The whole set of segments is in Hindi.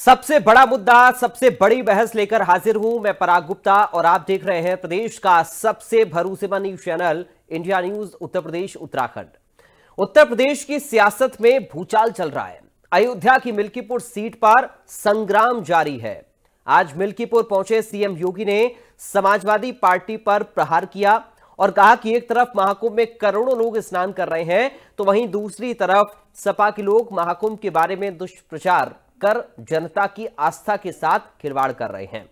सबसे बड़ा मुद्दा, सबसे बड़ी बहस लेकर हाजिर हूं मैं पराग गुप्ता और आप देख रहे हैं प्रदेश का सबसे भरोसेमंद news channel India news Uttar Pradesh Uttarakhand. Uttar Pradesh की सियासत में भूचाल चल रहा है। अयोध्या की मिल्कीपुर सीट पर संग्राम जारी है। आज मिल्कीपुर पहुंचे सीएम योगी ने समाजवादी पार्टी पर प्रहार किया और कहा कि एक तरफ महाकुंभ में करोड़ों लोग स्नान कर रहे हैं तो वहीं दूसरी तरफ सपा के लोग महाकुंभ के बारे में दुष्प्रचार कर जनता की आस्था के साथ खिलवाड़ कर रहे हैं।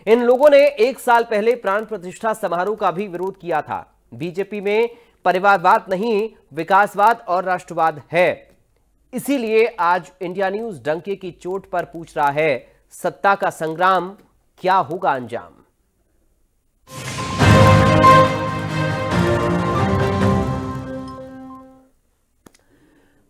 इन लोगों ने एक साल पहले प्राण प्रतिष्ठा समारोह का भी विरोध किया था। बीजेपी में परिवारवाद नहीं, विकासवाद और राष्ट्रवाद है। इसीलिए आज इंडिया न्यूज डंके की चोट पर पूछ रहा है, सत्ता का संग्राम क्या होगा अंजाम।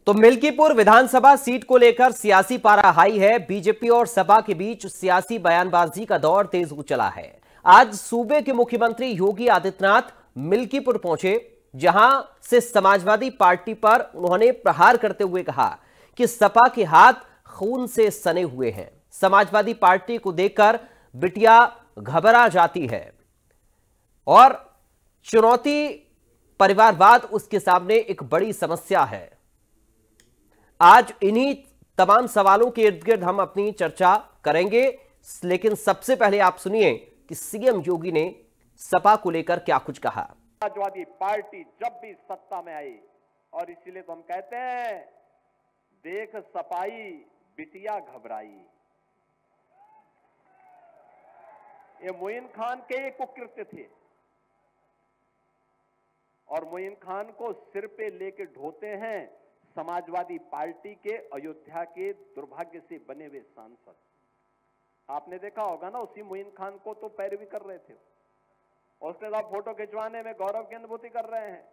तो मिल्कीपुर विधानसभा सीट को लेकर सियासी पारा हाई है। बीजेपी और सपा के बीच सियासी बयानबाजी का दौर तेज हो चला है। आज सूबे के मुख्यमंत्री योगी आदित्यनाथ मिल्कीपुर पहुंचे, जहां से समाजवादी पार्टी पर उन्होंने प्रहार करते हुए कहा कि सपा के हाथ खून से सने हुए हैं। समाजवादी पार्टी को देखकर बिटिया घबरा जाती है और चुनौती परिवारवाद उसके सामने एक बड़ी समस्या है। आज इन्हीं तमाम सवालों के इर्द गिर्द हम अपनी चर्चा करेंगे, लेकिन सबसे पहले आप सुनिए कि सीएम योगी ने सपा को लेकर क्या कुछ कहा। समाजवादी पार्टी जब भी सत्ता में आई, और इसीलिए तो हम कहते हैं, देख सपाई बिटिया घबराई। ये मोइन खान के एक कुकृत्य थे और मोइन खान को सिर पे लेके ढोते हैं समाजवादी पार्टी के अयोध्या के दुर्भाग्य से बने हुए सांसद। आपने देखा होगा ना, उसी मोइन खान को तो पैरवी कर रहे थे, उसके साथ फोटो खिंचवाने में गौरव की अनुभूति कर रहे हैं।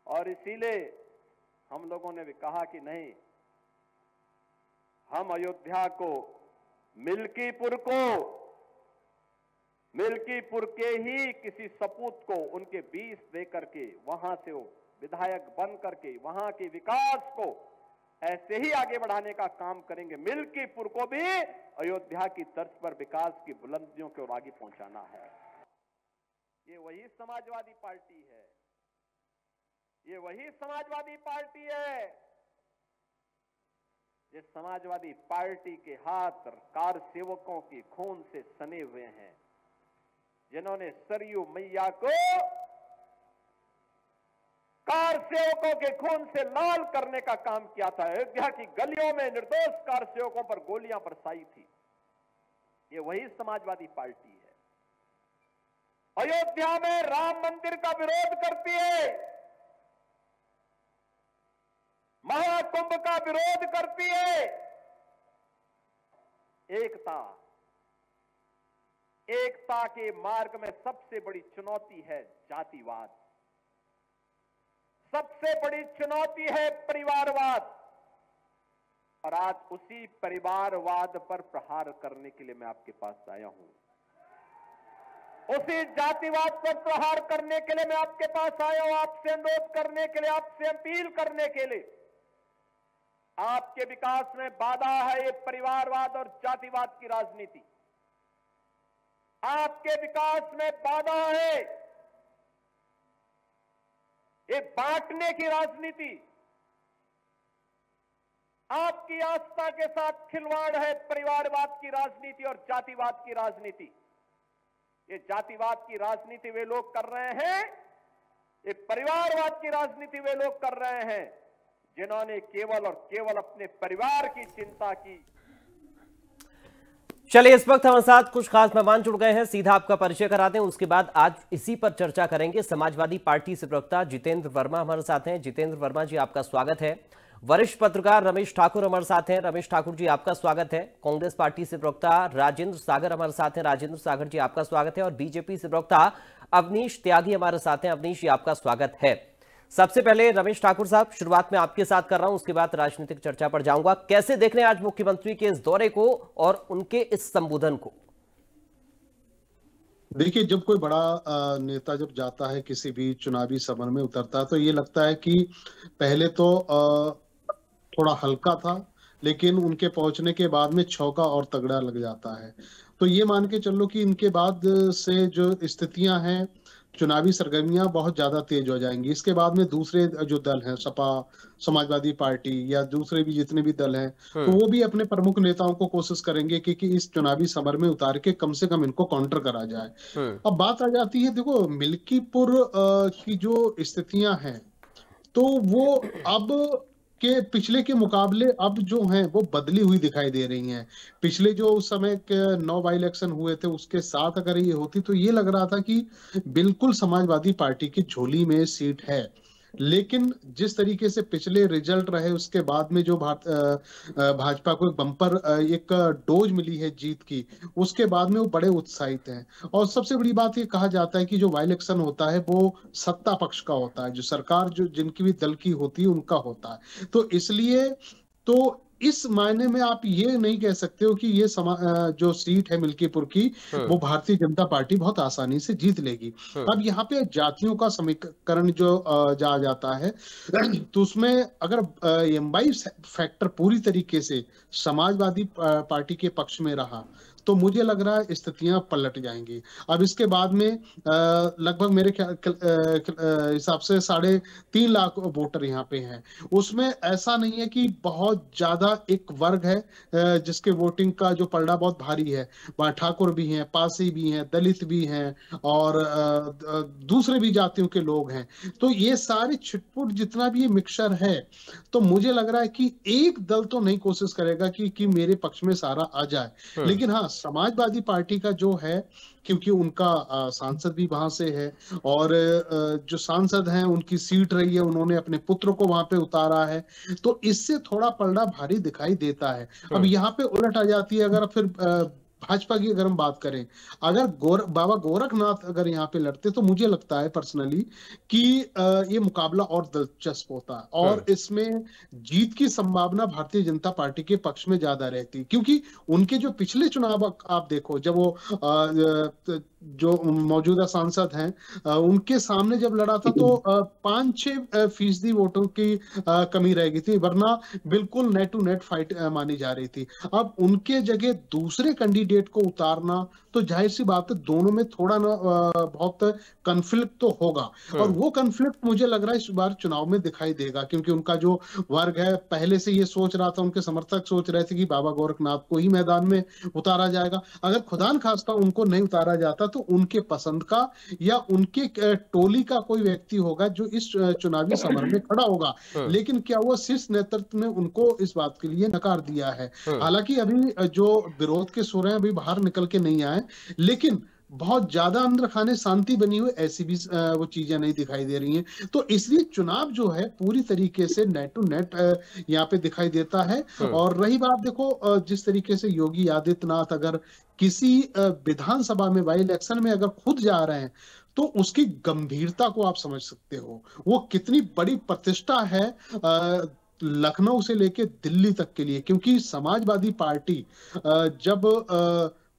और इसीलिए हम लोगों ने भी कहा कि नहीं, हम अयोध्या को, मिल्कीपुर के ही किसी सपूत को उनके बीच दे करके वहां से वो विधायक बन करके वहां के विकास को ऐसे ही आगे बढ़ाने का काम करेंगे। मिल्कीपुर को भी अयोध्या की तर्ज पर विकास की बुलंदियों की ओर आगे पहुंचाना है। ये वही समाजवादी पार्टी है, ये वही समाजवादी पार्टी है जिस समाजवादी पार्टी के हाथ कार सेवकों की खून से सने हुए हैं, जिन्होंने सरयू मैया को कार सेवकों के खून से लाल करने का काम किया था। अयोध्या की गलियों में निर्दोष कार सेवकों पर गोलियां बरसाई थी। ये वही समाजवादी पार्टी है। अयोध्या में राम मंदिर का विरोध करती है, महाकुंभ का विरोध करती है। एकता के मार्ग में सबसे बड़ी चुनौती है जातिवाद, सबसे बड़ी चुनौती है परिवारवाद। और आज उसी परिवारवाद पर प्रहार करने के लिए मैं आपके पास आया हूं, उसी जातिवाद पर प्रहार करने के लिए मैं आपके पास आया हूं, आपसे अनुरोध करने के लिए, आपसे अपील करने के लिए। आपके विकास में बाधा है ये परिवारवाद और जातिवाद की राजनीति। आपके विकास में बाधा है ये बांटने की राजनीति। आपकी आस्था के साथ खिलवाड़ है परिवारवाद की राजनीति और जातिवाद की राजनीति। ये जातिवाद की राजनीति वे लोग कर रहे हैं, ये परिवारवाद की राजनीति वे लोग कर रहे हैं जिन्होंने केवल और केवल अपने परिवार की चिंता की। चलिए, इस वक्त हमारे साथ कुछ खास मेहमान जुड़ गए हैं, सीधा आपका परिचय कराते हैं, उसके बाद आज इसी पर चर्चा करेंगे। समाजवादी पार्टी से प्रवक्ता जितेंद्र वर्मा हमारे साथ हैं। जितेंद्र वर्मा जी, आपका स्वागत है। वरिष्ठ पत्रकार रमेश ठाकुर हमारे साथ हैं। रमेश ठाकुर जी, आपका स्वागत है। कांग्रेस पार्टी से प्रवक्ता राजेंद्र सागर हमारे साथ हैं। राजेंद्र सागर जी, आपका स्वागत है। और बीजेपी से प्रवक्ता अवनीश त्यागी हमारे साथ हैं। अवनीश जी, आपका स्वागत है। सबसे पहले रमेश ठाकुर साहब, शुरुआत में आपके साथ कर रहा हूं, उसके बाद राजनीतिक चर्चा पर जाऊंगा। कैसे देख रहे हैं आज मुख्यमंत्री के इस दौरे को और उनके इस संबोधन को? देखिए, जब कोई बड़ा नेता जब जाता है, किसी भी चुनावी सभा में उतरता है, तो ये लगता है कि पहले तो थोड़ा हल्का था, लेकिन उनके पहुंचने के बाद में छौका और तगड़ा लग जाता है। तो ये मान के चलो कि इनके बाद से जो स्थितियां हैं, चुनावी सरगर्मियां बहुत ज्यादा तेज हो जाएंगी। इसके बाद में दूसरे जो दल हैं, सपा, समाजवादी पार्टी या दूसरे भी जितने भी दल हैं, तो वो भी अपने प्रमुख नेताओं को कोशिश करेंगे कि इस चुनावी समर में उतार के कम से कम इनको काउंटर करा जाए। अब बात आ जाती है, देखो मिल्कीपुर की जो स्थितियां हैं, तो वो अब के पिछले के मुकाबले अब जो हैं वो बदली हुई दिखाई दे रही हैं। पिछले जो उस समय के 9 बाई इलेक्शन हुए थे उसके साथ अगर ये होती तो ये लग रहा था कि बिल्कुल समाजवादी पार्टी की झोली में सीट है। लेकिन जिस तरीके से पिछले रिजल्ट रहे उसके बाद में जो भाजपा को बम्पर एक डोज मिली है जीत की, उसके बाद में वो बड़े उत्साहित हैं। और सबसे बड़ी बात ये कहा जाता है कि जो बाई इलेक्शन होता है वो सत्ता पक्ष का होता है, जो सरकार जो जिनकी भी दल की होती है उनका होता है। तो इसलिए तो इस मायने में आप ये नहीं कह सकते हो कि ये जो सीट है मिल्कीपुर की वो भारतीय जनता पार्टी बहुत आसानी से जीत लेगी। अब यहाँ पे जातियों का समीकरण जो जा जाता है तो उसमें अगर एमवाई फैक्टर पूरी तरीके से समाजवादी पार्टी के पक्ष में रहा तो मुझे लग रहा है स्थितियां पलट जाएंगी। अब इसके बाद में लगभग मेरे हिसाब से 3.5 लाख वोटर यहाँ पे हैं। उसमें ऐसा नहीं है कि बहुत ज्यादा एक वर्ग है जिसके वोटिंग का जो पलड़ा बहुत भारी है। वहाँ ठाकुर भी हैं, पासी भी हैं, दलित भी हैं और दूसरे भी जातियों के लोग हैं। तो ये सारे छिटपुट जितना भी ये मिक्सचर है, तो मुझे लग रहा है कि एक दल तो नहीं कोशिश करेगा कि मेरे पक्ष में सारा आ जाए। लेकिन हाँ, समाजवादी पार्टी का जो है, क्योंकि उनका सांसद भी वहां से है और जो सांसद हैं उनकी सीट रही है, उन्होंने अपने पुत्र को वहां पे उतारा है, तो इससे थोड़ा पलड़ा भारी दिखाई देता है। अब यहाँ पे उलट आ जाती है, अगर फिर भाजपा की अगर हम बात करें, अगर बाबा गोरखनाथ अगर यहाँ पे लड़ते तो मुझे लगता है पर्सनली कि ये मुकाबला और दिलचस्प होता है और इसमें जीत की संभावना भारतीय जनता पार्टी के पक्ष में ज्यादा रहती, क्योंकि उनके जो पिछले चुनाव आप देखो, जब वो जो मौजूदा सांसद हैं उनके सामने जब लड़ा था तो 5-6% वोटों की कमी रह गई थी, वरना बिल्कुल नेट टू नेट फाइट मानी जा रही थी। अब उनके जगह दूसरे कैंडिडेट को उतारना, तो जाहिर सी बात है दोनों में थोड़ा ना बहुत कन्फ्लिक्ट तो होगा और वो कन्फ्लिक्ट मुझे लग रहा है इस बार चुनाव में दिखाई देगा, क्योंकि उनका जो वर्ग है पहले से ये सोच रहा था, उनके समर्थक सोच रहे थे कि बाबा गोरखनाथ को ही मैदान में उतारा जाएगा। अगर खुदा न खास्ता उनको नहीं उतारा जाता तो उनके पसंद का या उनके टोली का कोई व्यक्ति होगा जो इस चुनावी समर में खड़ा होगा। लेकिन क्या हुआ, शीर्ष नेतृत्व ने उनको इस बात के लिए नकार दिया है। हालांकि अभी जो विरोध के सुर हैं अभी बाहर निकल के नहीं आए, लेकिन बहुत ज्यादा अंदर खाने शांति बनी हुई ऐसी भी वो चीजें नहीं दिखाई दे रही हैं। तो इसलिए चुनाव जो है पूरी तरीके से नेट टू नेट यहाँ पे दिखाई देता है। और रही बात, देखो जिस तरीके से योगी आदित्यनाथ अगर किसी विधानसभा में बाई इलेक्शन में अगर खुद जा रहे हैं तो उसकी गंभीरता को आप समझ सकते हो, वो कितनी बड़ी प्रतिष्ठा है लखनऊ से लेके दिल्ली तक के लिए। क्योंकि समाजवादी पार्टी जब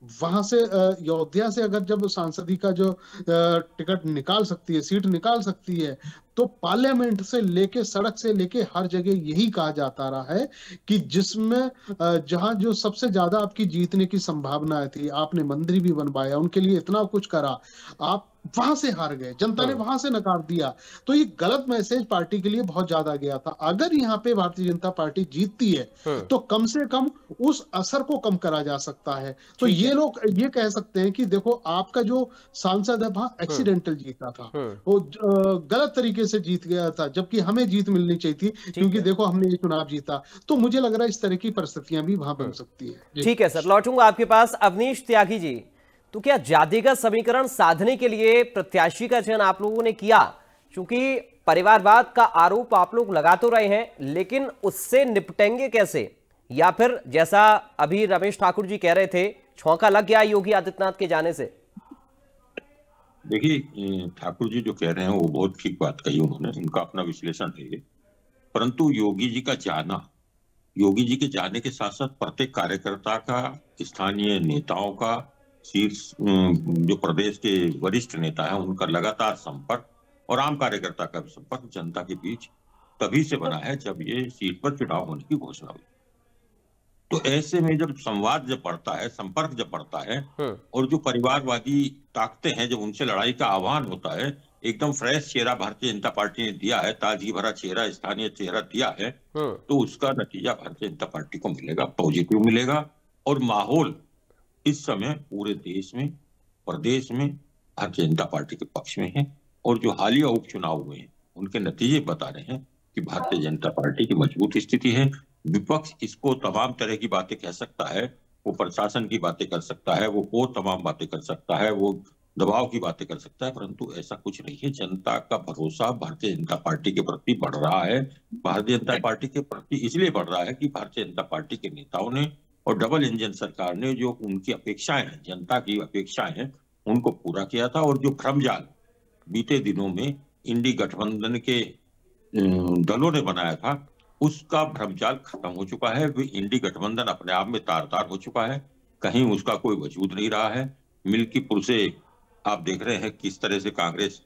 वहां से अयोध्या से अगर जब सांसदी का जो टिकट निकाल सकती है, सीट निकाल सकती है, तो पार्लियामेंट से लेके सड़क से लेके हर जगह यही कहा जाता रहा है कि जिसमें जहां जो सबसे ज्यादा आपकी जीतने की संभावना थी, आपने मंदिर भी बनवाया, उनके लिए इतना कुछ करा, आप वहां से हार गए, जनता ने वहां से नकार दिया। तो ये गलत मैसेज पार्टी के लिए बहुत ज्यादा गया था। अगर यहाँ पे भारतीय जनता पार्टी जीतती है तो कम से कम उस असर को कम करा जा सकता है। तो ये लोग ये कह सकते हैं कि देखो आपका जो सांसद है वहां एक्सीडेंटल जीता था, वो गलत तरीके से जीत गया था, जबकि हमें जीत मिलनी चाहिए थी क्योंकि देखो हमने ये चुनाव जीता। तो मुझे लग रहा है इस तरह की परिस्थितियां भी वहां बन सकती है। ठीक है सर, लौटूंगा आपके पास। अवनीश त्यागी जी, तो क्या जातिगत समीकरण साधने के लिए प्रत्याशी का चयन आप लोगों ने किया? क्योंकि परिवारवाद का आरोप आप लोग लगा तो रहे हैं, लेकिन उससे निपटेंगे कैसे? या फिर जैसा अभी रमेश ठाकुर जी कह रहे थे, छौंका लग गया योगी आदित्यनाथ के जाने से? देखिए, ठाकुर जी जो कह रहे हैं वो बहुत ठीक बात कही उन्होंने, उनका अपना विश्लेषण है। परंतु योगी जी के जाने के साथ साथ प्रत्येक कार्यकर्ता का, स्थानीय नेताओं का, शीर्ष जो प्रदेश के वरिष्ठ नेता हैं उनका लगातार संपर्क और आम कार्यकर्ता का संपर्क जनता के बीच तभी से बना है जब ये सीट पर चुनाव होने की घोषणा हुई। तो ऐसे में जब संवाद जब बढ़ता है, संपर्क जब बढ़ता है, और जो परिवारवादी ताकतें हैं जब उनसे लड़ाई का आह्वान होता है, एकदम फ्रेश चेहरा भारतीय जनता पार्टी ने दिया है, ताजगी भरा चेहरा, स्थानीय चेहरा दिया है, तो उसका नतीजा भारतीय जनता पार्टी को मिलेगा, पॉजिटिव मिलेगा। और माहौल इस समय पूरे देश में, प्रदेश में भारतीय जनता पार्टी के पक्ष में है। और जो हालिया उपचुनाव हुए हैं उनके नतीजे बता रहे हैं कि भारतीय जनता पार्टी की मजबूत स्थिति है। विपक्ष इसको तमाम तरह की बातें कह सकता है, वो प्रशासन की बातें कर सकता है, वो तमाम बातें कर सकता है, वो दबाव की बातें कर सकता है, परंतु ऐसा कुछ नहीं है। जनता का भरोसा भारतीय जनता पार्टी के प्रति बढ़ रहा है। भारतीय जनता पार्टी के प्रति इसलिए बढ़ रहा है कि भारतीय जनता पार्टी के नेताओं ने और डबल इंजन सरकार ने जो उनकी अपेक्षाएं हैं, जनता की अपेक्षाएं हैं, उनको पूरा किया था। और जो भ्रमजाल बीते दिनों में इंडी गठबंधन के दलों ने बनाया था, उसका भ्रमजाल खत्म हो चुका है। वो इंडी गठबंधन अपने आप में तार-तार हो चुका है, कहीं उसका कोई वजूद नहीं रहा है। मिल्कीपुर से आप देख रहे हैं किस तरह से कांग्रेस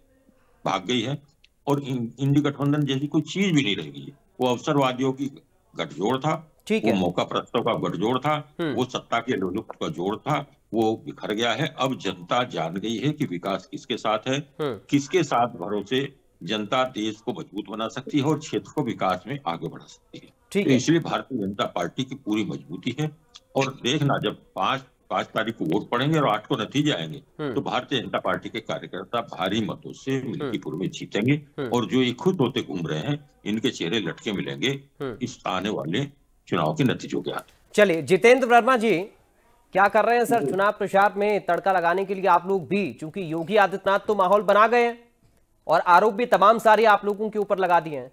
भाग गई है, और इंडी गठबंधन जैसी कोई चीज भी नहीं रह गई है। वो अवसरवादियों की गठजोड़ था, वो मौका प्रस्तों का गठजोड़ था, वो सत्ता के लोलुप का जोड़ था, वो बिखर गया है। अब जनता जान गई है कि विकास किसके साथ है, किसके साथ भरोसे जनता देश को मजबूत बना सकती है और क्षेत्र को विकास में आगे बढ़ा सकती है। तो इसलिए भारतीय जनता पार्टी की पूरी मजबूती है। और देखना, जब 5 तारीख को वोट पड़ेंगे और 8 को नतीजे आएंगे, तो भारतीय जनता पार्टी के कार्यकर्ता भारी मतों से मिल्कीपुर में जीतेंगे। और जो ये खुद होते घूम रहे हैं, इनके चेहरे लटके मिलेंगे इस आने वाले चुनाव के नतीजों के हाथ। चलिए, जितेंद्र वर्मा जी क्या कर रहे हैं सर चुनाव प्रचार में तड़का लगाने के लिए आप लोग भी? चूंकि योगी आदित्यनाथ तो माहौल बना गए हैं और आरोप भी तमाम सारे आप लोगों के ऊपर लगा दिए हैं।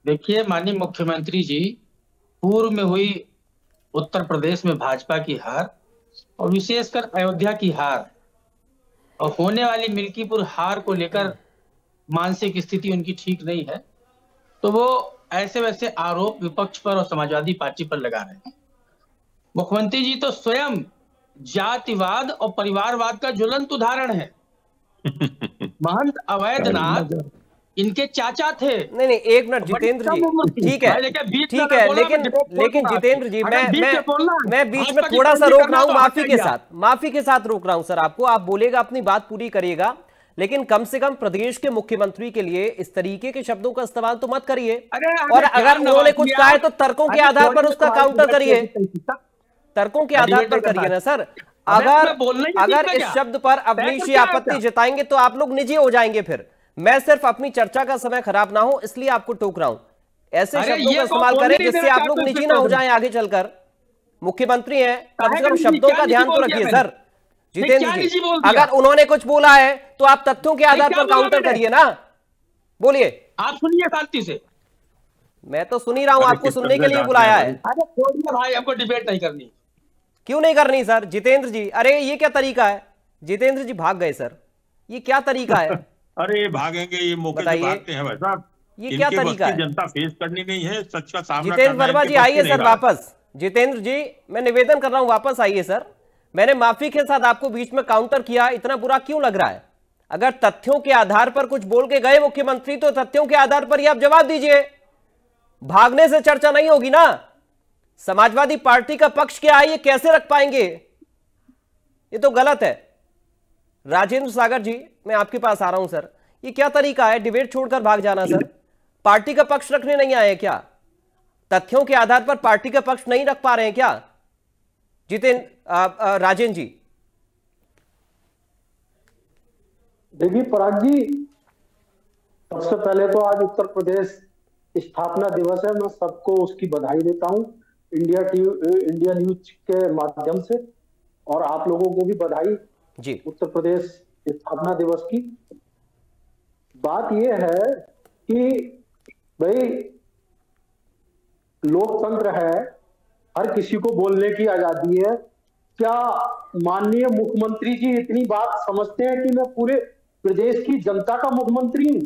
देखिए माननीय मुख्यमंत्री जी, पूर्व में हुई उत्तर प्रदेश में भाजपा की हार और विशेषकर अयोध्या की हार और होने वाली मिल्कीपुर हार को लेकर मानसिक स्थिति उनकी ठीक नहीं है, तो वो ऐसे वैसे आरोप विपक्ष पर और समाजवादी पार्टी पर लगा रहे हैं। मुख्यमंत्री जी तो स्वयं जातिवाद और परिवारवाद का ज्वलंत उदाहरण है। महंत अवैधनाथ इनके चाचा थे। नहीं, एक मिनट जितेंद्र जी, ठीक है, लेकिन जितेंद्र जी, मैं बीच में थोड़ा सा रोक रहा हूँ, माफी के साथ रोक रहा हूँ सर आपको। आप बोलेगा, अपनी बात पूरी करिएगा, लेकिन कम से कम प्रदेश के मुख्यमंत्री के लिए इस तरीके के शब्दों का इस्तेमाल तो मत करिए। और अगर उन्होंने कुछ कहा है तो तर्कों के आधार पर उसका काउंटर करिए, तर्कों के आधार पर करिए ना सर। अगर इस शब्द पर अवनीश आपत्ति जताएंगे तो आप लोग निजी हो जाएंगे। फिर मैं सिर्फ अपनी चर्चा का समय खराब ना हो इसलिए आपको टोक रहा हूं। ऐसे शब्दों का इस्तेमाल करें जिससे आप लोग निजी ना हो जाएं आगे चलकर। मुख्यमंत्री हैं, कम से कम शब्दों का ध्यान तो रखिए सर। जितेंद्र जी, अगर उन्होंने कुछ बोला है तो आप तथ्यों के आधार पर काउंटर करिए ना, बोलिए। आप सुनिए शांति से। मैं तो सुन ही रहा हूं, आपको सुनने के लिए बुलाया है। अरे भाई, हमको डिबेट नहीं करनी। क्यों नहीं करनी सर? जितेंद्र जी, अरे ये क्या तरीका है? जितेंद्र जी भाग गए सर, ये क्या तरीका है? अरे भागेंगे, ये मौके से भागते हैं भाई साहब। ये क्या तरीका है? जनता फेस करनी नहीं है, सच का सामना। जितेंद्र वर्मा जी आइए सर वापस। जितेंद्र जी, मैं निवेदन कर रहा हूं, वापस आइए सर। मैंने माफी के साथ आपको बीच में काउंटर किया, इतना बुरा क्यों लग रहा है? अगर तथ्यों के आधार पर कुछ बोल के गए मुख्यमंत्री तो तथ्यों के आधार पर ही आप जवाब दीजिए। भागने से चर्चा नहीं होगी ना। समाजवादी पार्टी का पक्ष क्या है ये कैसे रख पाएंगे? ये तो गलत है। राजेंद्र सागर जी, मैं आपके पास आ रहा हूं सर। ये क्या तरीका है डिबेट छोड़कर भाग जाना सर? पार्टी का पक्ष रखने नहीं आए क्या? तथ्यों के आधार पर पार्टी का पक्ष नहीं रख पा रहे हैं क्या? राजेंद्र जी। देखिए पराग जी, सबसे पहले तो आज उत्तर प्रदेश स्थापना दिवस है। मैं सबको उसकी बधाई देता हूं इंडिया न्यूज के माध्यम से, और आप लोगों को भी बधाई जी उत्तर प्रदेश स्थापना दिवस की। बात यह है कि भाई लोकतंत्र है, हर किसी को बोलने की आजादी है। क्या माननीय मुख्यमंत्री जी इतनी बात समझते हैं कि मैं पूरे प्रदेश की जनता का मुख्यमंत्री हूं?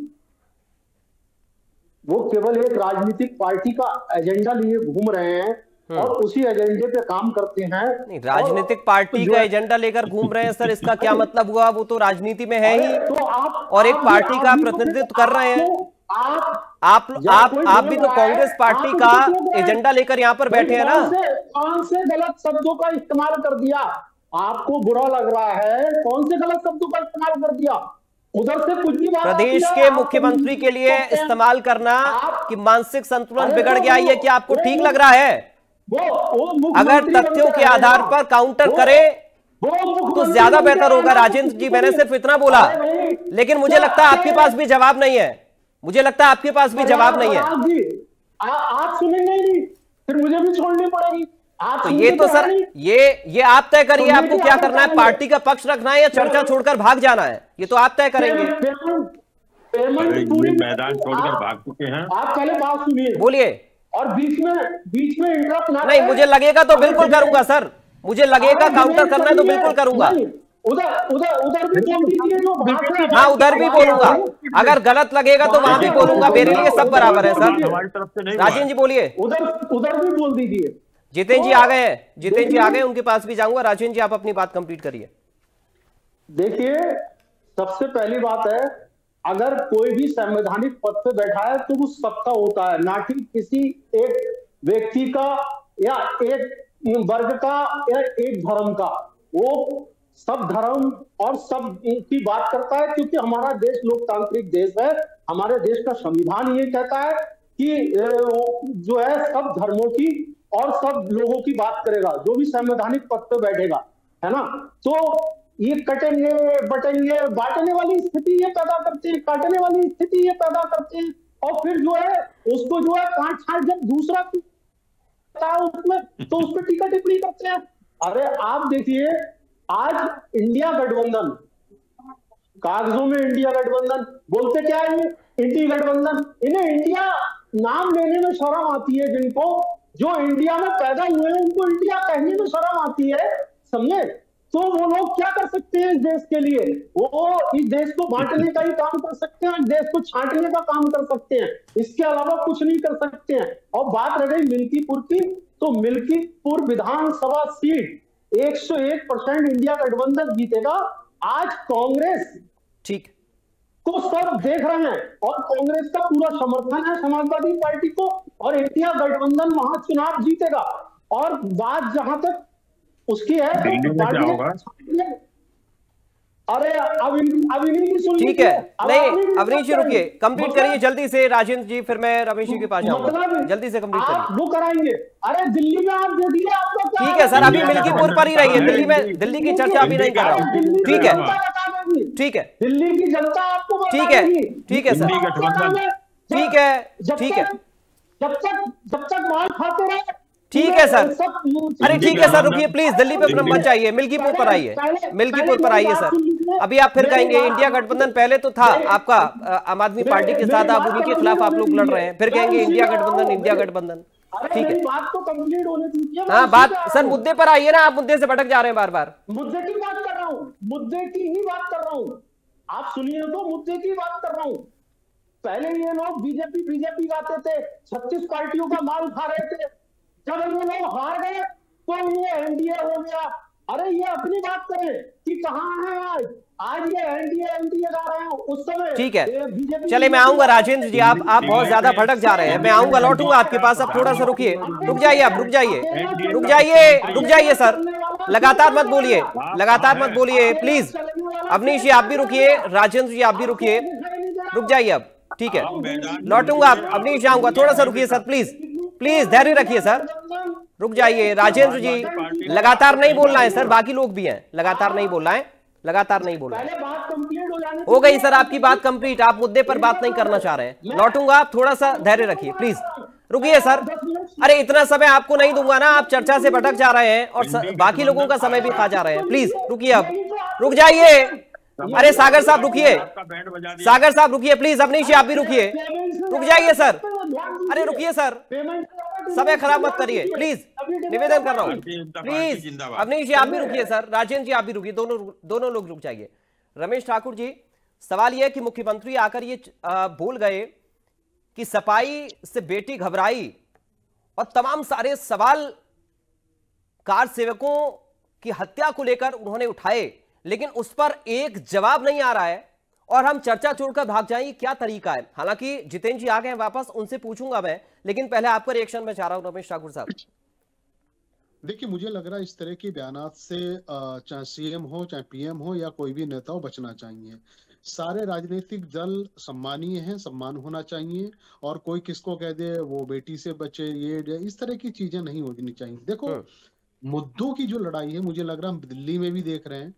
वो केवल एक राजनीतिक पार्टी का एजेंडा लिए घूम रहे हैं और उसी एजेंडे पे काम करते हैं। नहीं, राजनीतिक पार्टी का एजेंडा लेकर घूम रहे हैं सर, इसका क्या मतलब हुआ? वो तो राजनीति में है ही, तो आप और एक पार्टी का प्रतिनिधित्व कर रहे हैं। आप भी तो कांग्रेस पार्टी का एजेंडा लेकर यहाँ पर बैठे हैं ना। कौन से गलत शब्दों का इस्तेमाल कर दिया? आपको बुरा लग रहा है? कौन से गलत शब्दों का इस्तेमाल कर दिया? उधर से कुछ भी बात प्रदेश के मुख्यमंत्री के लिए इस्तेमाल करना कि मानसिक संतुलन बिगड़ गया, ये क्या आपको ठीक लग रहा है? अगर तथ्यों के आधार पर काउंटर करे तो ज्यादा बेहतर होगा। राजेंद्र जी, मैंने सिर्फ इतना बोला, लेकिन मुझे लगता है आपके पास भी जवाब नहीं है। मुझे लगता है आपके पास भी जवाब नहीं है। आप सुनेंगे नहीं, फिर मुझे भी छोड़नी पड़ेगी। तो ये तो सर, ये आप तय करिए, आपको क्या करना है? पार्टी का पक्ष रखना है या चर्चा छोड़कर भाग जाना है? ये तो आप तय करेंगे। मैदान छोड़कर भाग चुके हैं। आप पहले बात सुनिए, बोलिए। और बीच में इंटरप्ट ना। नहीं, मुझे लगेगा तो बिल्कुल करूंगा सर, मुझे लगेगा काउंटर करना है तो बिल्कुल करूंगा। उधर भी बोल दीजिए। हाँ, उधर भी बोलूंगा, अगर गलत लगेगा तो वहां भी बोलूंगा। मेरे लिए सब बराबर है सर। राजेंद्र जी बोलिए। उधर भी बोल दीजिए। जितेंद्र जी आ गए हैं, जितेंद्र जी आ गए, उनके पास भी जाऊंगा। राजेंद्र जी, आप अपनी बात कंप्लीट करिए। देखिए, सबसे पहली बात है, अगर कोई भी संवैधानिक पद पे बैठा है तो वो सबका होता है, ना कि किसी एक व्यक्ति का या एक वर्ग का या एक धर्म का। वो सब धर्म और सब की बात करता है, क्योंकि हमारा देश लोकतांत्रिक देश है। हमारे देश का संविधान ये कहता है कि जो है सब धर्मों की और सब लोगों की बात करेगा, जो भी संवैधानिक पद पे बैठेगा, है ना। तो ये कटेंगे बटेंगे बांटने वाली स्थिति ये पैदा करते हैं, काटने वाली स्थिति ये पैदा करते हैं, और फिर जो है उसको जो है काट छाट जब दूसरा उसमें तो उस पर टीका टिप्पणी करते हैं। अरे आप देखिए, आज इंडिया गठबंधन, कागजों में इंडिया गठबंधन, बोलते क्या है इंडी गठबंधन। इन्हें इंडिया नाम लेने में शर्म आती है। जिनको जो इंडिया में पैदा हुए हैं उनको इंडिया कहने में शर्म आती है, समझे। तो वो लोग क्या कर सकते हैं इस देश के लिए? वो इस देश को बांटने का ही काम कर सकते हैं, इस देश को छांटने का काम कर सकते हैं, इसके अलावा कुछ नहीं कर सकते हैं। और बात रह गई मिल्कीपुर की, तो मिल्कीपुर विधानसभा सीट 101% इंडिया गठबंधन जीतेगा। आज कांग्रेस ठीक को सब देख रहे हैं और कांग्रेस का पूरा समर्थन है समाजवादी पार्टी को, और इंडिया गठबंधन वहां चुनाव जीतेगा। और बात जहां तक उसकी है तो पार्टी, अरे अब इन्हीं की सुन, ठीक है। नहीं, अवनीश जी रुकिए, कंप्लीट करिए जल्दी से। राजेंद्र जी, फिर मैं रमेश जी के पास जाऊंगा। जल्दी से कंप्लीट करिए। वो कराएंगे। अरे दिल्ली में आप देखिए, आपको ठीक है सर, अभी मिल्कीपुर पर ही रहिए। दिल्ली में, दिल्ली की चर्चा अभी नहीं कर रहा हूँ। ठीक है, ठीक है, दिल्ली की जनता आपको ठीक है, ठीक है सर, ठीक है, ठीक है, जब तक माल खाते रहे। ठीक है सर। अरे ठीक है सर, रुकिए प्लीज, दिल्ली पे मत जाइए, मिल्कीपुर पर आइए, मिल्कीपुर पर आइए सर। अभी आप फिर कहेंगे इंडिया गठबंधन पहले तो था आपका आम आदमी पार्टी के साथ, आप उन्हीं के खिलाफ आप लोग लड़ रहे हैं, फिर कहेंगे इंडिया गठबंधन, इंडिया गठबंधन। ठीक है, बात तो कंप्लीट होने दीजिए। हाँ, बात सर, मुद्दे पर आइए ना, आप मुद्दे से भटक जा रहे हैं बार बार। मुद्दे की बात कर रहा हूँ, मुद्दे की ही बात कर रहा हूँ। आप सुनिए तो, मुद्दे की बात कर रहा हूँ। पहले ये लोग बीजेपी गाते थे, 36 पार्टियों का माल खा रहे थे। जब ये लोग हार गए तो ये एनडीए हो गया। अरे ये अपनी बात करें कि कहाँ है आज ये एनडीए गा रहे हैं उस समय। ठीक है, चले मैं आऊंगा। राजेंद्र जी, आप बहुत ज्यादा भटक जा रहे हैं। मैं आऊंगा, लौटूंगा आपके पास। अब थोड़ा सा रुकिए, रुक जाइए, आप रुक जाइए, रुक जाइए, रुक जाइए सर, लगातार मत बोलिए, लगातार मत बोलिए प्लीज। अवनीश जी आप भी रुकिए, राजेंद्र जी आप भी रुकिए, रुक जाइए अब। ठीक है, लौटूंगा। अवनीश आऊंगा, थोड़ा सा रुकिए सर, प्लीज प्लीज, धैर्य रखिए सर, रुक जाइए। राजेंद्र जी लगातार नहीं बोलना है सर, बाकी लोग भी हैं, लगातार नहीं बोलना है, लगातार नहीं बोलना है। हो गई सर आपकी बात कंप्लीट, आप मुद्दे पर बात नहीं करना चाह रहे हैं, लौटूंगा। आप थोड़ा सा धैर्य रखिए प्लीज, रुकिए सर। अरे इतना समय आपको नहीं दूंगा ना, आप चर्चा से भटक जा रहे हैं और बाकी लोगों का समय भी खा जा रहे हैं। प्लीज रुकिए, अब रुक जाइए। अरे सागर साहब रुकिए, सागर साहब रुकिए प्लीज। अवनीश आप भी रुकिए, रुक जाइए सर। अरे रुकिए सर, समय खराब मत करिए प्लीज, निवेदन कर रहा हूँ प्लीज। अवनीश आप भी रुकिए सर, राजेंद्र जी आप भी रुकिए, दोनों लोग रुक जाइए। रमेश ठाकुर जी, सवाल यह कि मुख्यमंत्री आकर ये बोल गए कि सफाई से बेटी घबराई, और तमाम सारे सवाल कार सेवकों की हत्या को लेकर उन्होंने उठाए, लेकिन उस पर एक जवाब नहीं आ रहा है। और हम चर्चा छोड़कर भाग जाएं, क्या तरीका है? हालांकि जितेंद्र जी आ गए हैं वापस, उनसे पूछूंगा मैं, लेकिन पहले आपका रिएक्शन में चाह रहा हूं रमेश ठाकुर साहब। देखिए, मुझे लग रहा है इस तरह के बयानात से चाहे सीएम हो, चाहे पीएम हो, या कोई भी नेता हो, बचना चाहिए। सारे राजनीतिक दल सम्मानीय हैं, सम्मान होना चाहिए, और कोई किसको कह दे वो बेटी से बचे, ये इस तरह की चीजें नहीं होनी चाहिए। देखो, मुद्दों की जो लड़ाई है, मुझे लग रहा है हम दिल्ली में भी देख रहे हैं,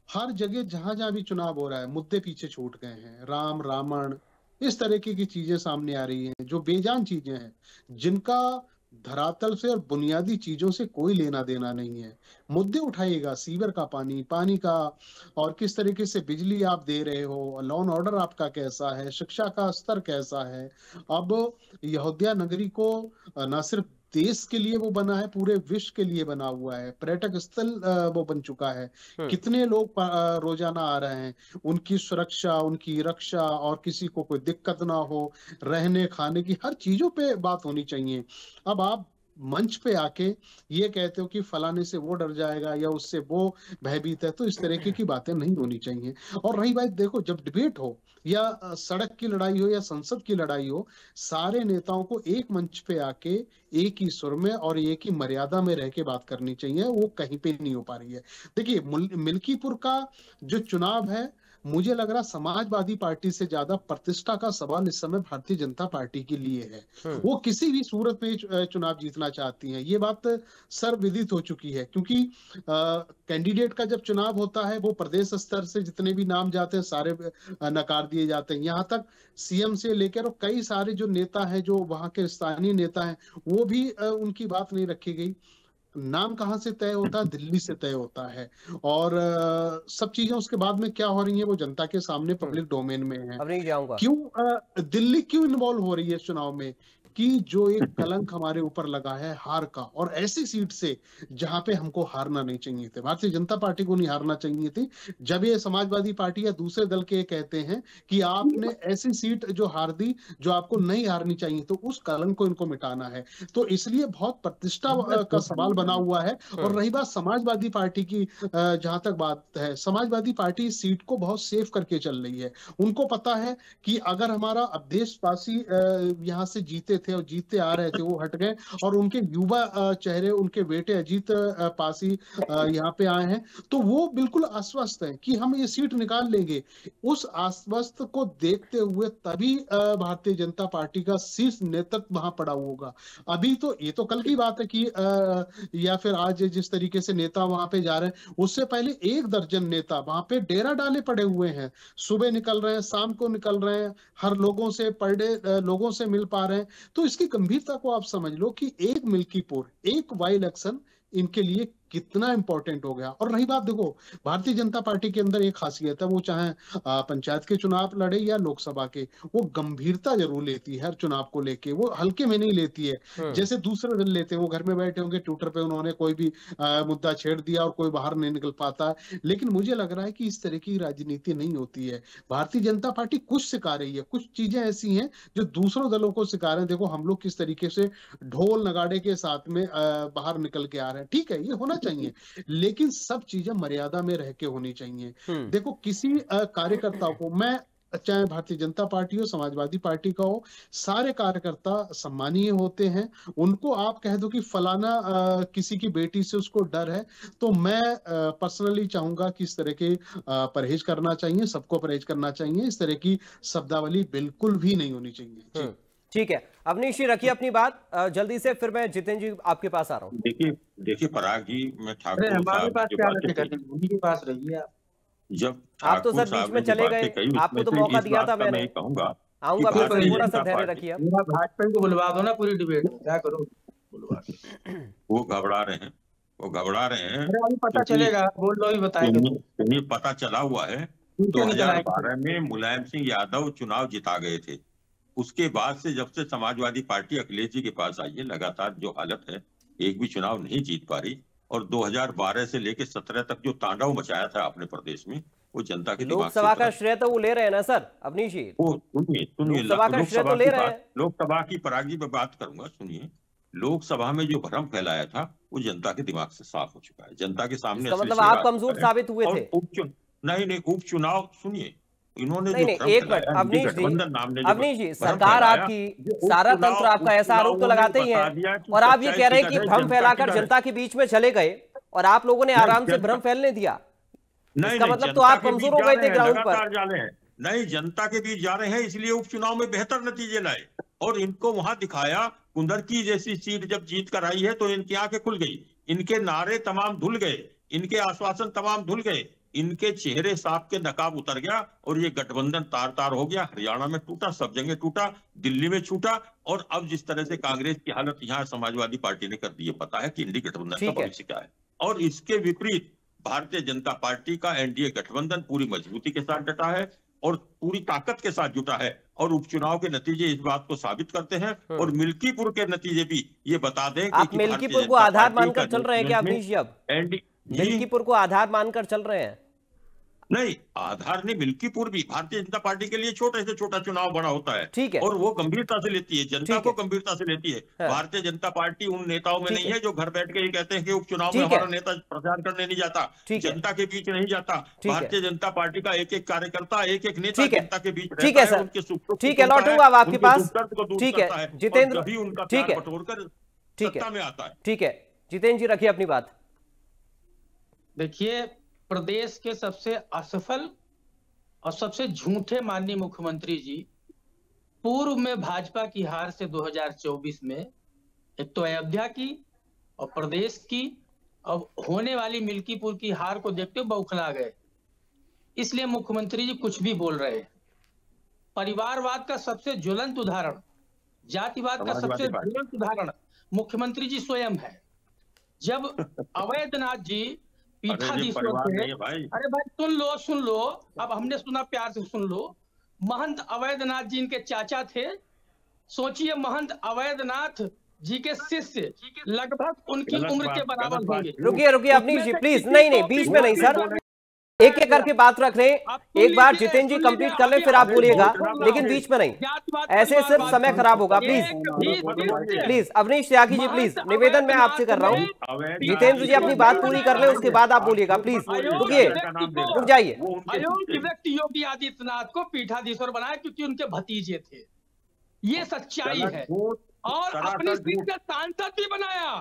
हर जगह जहां जहां भी चुनाव हो रहा है मुद्दे पीछे छूट गए हैं। राम रावण इस तरह की चीजें सामने आ रही हैं, जो बेजान चीजें हैं, जिनका धरातल से और बुनियादी चीजों से कोई लेना देना नहीं है। मुद्दे उठाइएगा, सीवर का पानी, पानी का, और किस तरीके से बिजली आप दे रहे हो, लॉ एंड ऑर्डर आपका कैसा है, शिक्षा का स्तर कैसा है। अब अयोध्या नगरी को न सिर्फ देश के लिए वो बना है, पूरे विश्व के लिए बना हुआ है, पर्यटक स्थल वो बन चुका है। कितने लोग रोजाना आ रहे हैं, उनकी सुरक्षा, उनकी रक्षा, और किसी को कोई दिक्कत ना हो, रहने खाने की हर चीजों पे बात होनी चाहिए। अब आप मंच पे आके ये कहते हो कि फलाने से वो डर जाएगा या उससे वो भयभीत है, तो इस तरीके की बातें नहीं होनी चाहिए। और रही बात, देखो, जब डिबेट हो या सड़क की लड़ाई हो या संसद की लड़ाई हो, सारे नेताओं को एक मंच पे आके एक ही सुर में और एक ही मर्यादा में रह के बात करनी चाहिए। वो कहीं पे नहीं हो पा रही है। देखिए, मिल्कीपुर का जो चुनाव है, मुझे लग रहा समाजवादी पार्टी से ज्यादा प्रतिष्ठा का सवाल इस समय भारतीय जनता पार्टी के लिए है। वो किसी भी सूरत में चुनाव जीतना चाहती हैं, ये बात सर्वविदित हो चुकी है। क्योंकि कैंडिडेट का जब चुनाव होता है, वो प्रदेश स्तर से जितने भी नाम जाते हैं सारे नकार दिए जाते हैं। यहाँ तक सीएम से लेकर और कई सारे जो नेता हैं, जो वहां के स्थानीय नेता हैं, वो भी उनकी बात नहीं रखी गई। नाम कहाँ से तय होता है? दिल्ली से तय होता है। और सब चीजें उसके बाद में क्या हो रही हैं, वो जनता के सामने पब्लिक डोमेन में है। अब नहीं जाऊंगा क्यों दिल्ली क्यों इन्वॉल्व हो रही है इस चुनाव में? कि जो एक कलंक हमारे ऊपर लगा है हार का, और ऐसी सीट से जहां पे हमको हारना नहीं चाहिए थे, भारतीय जनता पार्टी को नहीं हारना चाहिए थी। जब ये समाजवादी पार्टी या दूसरे दल के कहते हैं कि आपने ऐसी सीट जो हार दी जो आपको नहीं हारनी चाहिए, तो उस कलंक को इनको मिटाना है। तो इसलिए बहुत प्रतिष्ठा का सवाल बना हुआ है। और रही बात समाजवादी पार्टी की, जहां तक बात है, समाजवादी पार्टी इस सीट को बहुत सेफ करके चल रही है। उनको पता है कि अगर हमारा अब देशवासी यहाँ से जीते थे और जीतते आ रहे थे, वो हट गए, और उनके युवा चेहरे, उनके बेटे अजीत पासी यहाँ पे आए हैं, तो वो बिल्कुल आश्वस्त है कि हम ये सीट निकाल लेंगे। उस आश्वस्त को देखते हुए तभी भारतीय जनता पार्टी का शीर्ष नेतृत्व वहां पड़ा होगा। अभी तो ये तो कल की बात है कि या फिर आज जिस तरीके से नेता वहां पे जा रहे हैं, उससे पहले 1 दर्जन नेता वहां पे डेरा डाले पड़े हुए हैं। सुबह निकल रहे हैं, शाम को निकल रहे हैं, हर लोगों से पर डे लोगों से मिल पा रहे हैं। तो इसकी गंभीरता को आप समझ लो कि एक मिल्कीपुर, एक बाई इलेक्शन इनके लिए कितना इंपॉर्टेंट हो गया। और रही बात, देखो, भारतीय जनता पार्टी के अंदर एक खासियत है, वो चाहे पंचायत के चुनाव लड़े या लोकसभा के, वो गंभीरता जरूर लेती है हर चुनाव को लेके, वो हल्के में नहीं लेती है जैसे दूसरे दल लेते हैं। वो घर में बैठे होंगे, ट्विटर पे उन्होंने कोई भी मुद्दा छेड़ दिया और कोई बाहर नहीं निकल पाता है। लेकिन मुझे लग रहा है कि इस तरह की राजनीति नहीं होती है। भारतीय जनता पार्टी कुछ सिखा रही है, कुछ चीजें ऐसी हैं जो दूसरों दलों को सिखा रहे हैं। देखो, हम लोग किस तरीके से ढोल नगाड़े के साथ में बाहर निकल के आ रहे हैं। ठीक है, ये होना चाहिए, लेकिन सब चीजें मर्यादा में रह के होनी चाहिए। देखो, किसी कार्यकर्ता को, मैं चाहे भारतीय जनता पार्टी हो, समाजवादी पार्टी का हो, सारे कार्यकर्ता सम्मानीय होते हैं। उनको आप कह दो कि फलाना किसी की बेटी से उसको डर है, तो मैं पर्सनली चाहूंगा कि इस तरह के परहेज करना चाहिए, सबको परहेज करना चाहिए। इस तरह की शब्दावली बिल्कुल भी नहीं होनी चाहिए। ठीक है, अवनीश जी रखिए अपनी बात जल्दी से, फिर मैं जितेंद्र जी आपके पास आ रहा हूँ। देखिए पराग जी, मैं ठाकुर हमारे पास क्या उन्हीं के पास रहिए आप। जब आप तो सर बीच में चले गए, आपको तो मौका दिया था मैंने, कहूंगा आऊंगा, थोड़ा सा धैर्य रखिए। भाजपा को बुलवा दो ना पूरी डिबेट, क्या करो, बुलवा। वो घबरा रहे हैं, वो घबरा रहे हैं। अभी पता चलेगा, बोल लो ही बताएंगे। पता चला हुआ है 2012 में मुलायम सिंह यादव चुनाव जिता गए थे। उसके बाद से जब से समाजवादी पार्टी अखिलेश जी के पास आई है, लगातार जो हालत है, एक भी चुनाव नहीं जीत पा रही। और 2012 से लेकर 17 तक जो तांडव मचाया था अपने प्रदेश में, वो जनता के दिमाग लोकसभा का श्रेय तो वो ले रहे हैं ना सर अवनीश जी। सुनिए, लोकसभा की पराग जी मैं बात करूंगा, सुनिए। लोकसभा में जो भ्रम फैलाया था, वो जनता के दिमाग से साफ हो चुका है। जनता के सामने मतलब आप कमजोर साबित हुए थे। नहीं, उपचुनाव, सुनिए, इन्होंने नहीं जो नहीं, भ्रम एक मिनट फैलाया, अवनीश जी, गठबंधन नाम ने जो अवनीश जी, भ्रम सरकार फैलाया, आपकी जो सारा उपचुनाव- तंत्र आपका ऐसा आरोप तो उपचुनावों ने लगाते ही बता है, दिया कि और आप ये सच्चाई कह रहे हैं किधर कि है, भ्रम जनता फैलाकर किधर है। जनता के बीच में चले गए और आप लोगों ने आराम से भ्रम फैलने दिया। नहीं इसका नहीं, मतलब तो जनता आप के कमजोर बीच हो जा गए रहे थे हैं, ग्राउंड पर। लगातार जा रहे हैं। नहीं, जनता के बीच जा रहे हैं, इसलिए उपचुनाव में बेहतर नतीजे लाए और इनको वहां दिखाया। कुंदरकी जैसी सीट जब जीत कर आई है तो इनकी आंखें खुल गई, इनके नारे तमाम धुल गए, इनके आश्वासन तमाम धुल गए, इनके चेहरे साफ के नकाब उतर गया और ये गठबंधन तार तार हो गया। हरियाणा में टूटा, सब जगह टूटा, दिल्ली में छूटा, और अब जिस तरह से कांग्रेस की हालत यहाँ समाजवादी पार्टी ने कर दी है, पता है कि इंडी गठबंधन का ठीक है। भविष्य क्या है। और इसके विपरीत भारतीय जनता पार्टी का एनडीए गठबंधन पूरी मजबूती के साथ डटा है और पूरी ताकत के साथ जुटा है, और उपचुनाव के नतीजे इस बात को साबित करते हैं। और मिल्कीपुर के नतीजे भी ये बता दें आप मिल्कीपुर को आधार मानकर चल रहे हैं क्या अवनीश जी? अब मिल्कीपुर को आधार मानकर चल रहे हैं? नहीं, आधार ने मिल्कीपुर भी भारतीय जनता पार्टी के लिए छोटे से छोटा चुनाव बड़ा होता है, ठीक है, और वो गंभीरता से लेती है, जनता ठीक को है, गंभीरता से लेती है। हाँ। भारतीय जनता पार्टी उन नेताओं में ठीक नहीं है है जो घर बैठ के ये कहते हैं कि उपचुनाव में ठीक है, हमारा नेता प्रचार करने नहीं जाता, ठीक है, जनता के बीच नहीं जाता। ठीक है, भारतीय जनता पार्टी का एक एक कार्यकर्ता, एक एक नेता ठीक है, जनता के बीच ठीक है रहता है, सर, उनके सुख दुख को ठीक है, सुनता लौटूंगा अब आपके उनके पास। दुख दर्द को दूर ठीक करता है और जितेंद्र, तभी उनका ठीक प्यार है, बटोरकर ठीक सत्ता है, में आता है। ठीक है, जितेंद्र जी रखिए अपनी बात। देखिए, प्रदेश के सबसे असफल और सबसे झूठे माननीय मुख्यमंत्री जी पूर्व में भाजपा की हार से 2024 में एक तो अयोध्या की और प्रदेश की और होने वाली मिल्कीपुर की हार को देखते हुए बौखला गए, इसलिए मुख्यमंत्री जी कुछ भी बोल रहे हैं। परिवारवाद का सबसे ज्वलंत उदाहरण, जातिवाद का सबसे ज्वलंत उदाहरण मुख्यमंत्री जी स्वयं है। जब अवैधनाथ जी पीठाधीश्वर थे, अरे भाई सुन लो, अब हमने सुना, प्यार से सुन लो। महंत अवैधनाथ जी इनके चाचा थे। सोचिए, महंत अवैधनाथ जी के शिष्य लगभग उनकी उम्र के बराबर होंगे। रुकिए अवनीश जी प्लीज, नहीं बीच में नहीं सर, एक एक करके बात रख रहे हैं। एक बार जितेंद्र जी कंप्लीट कर ले, फिर आप बोलिएगा, लेकिन बीच में नहीं, ऐसे सिर्फ समय खराब होगा। प्लीज अवनीश त्यागी जी, प्लीज निवेदन मैं आपसे कर रहा हूँ। जितेंद्र जी अपनी बात पूरी कर ले, उसके बाद आप बोलिएगा। प्लीज रुकिए, रुक जाइए। अयोग्य व्यक्ति योगी आदित्यनाथ को पीठाधीश्वर बनाया क्योंकि उनके भतीजे थे, ये सच्चाई है। और अपनी सीट से सांसद भी बनाया,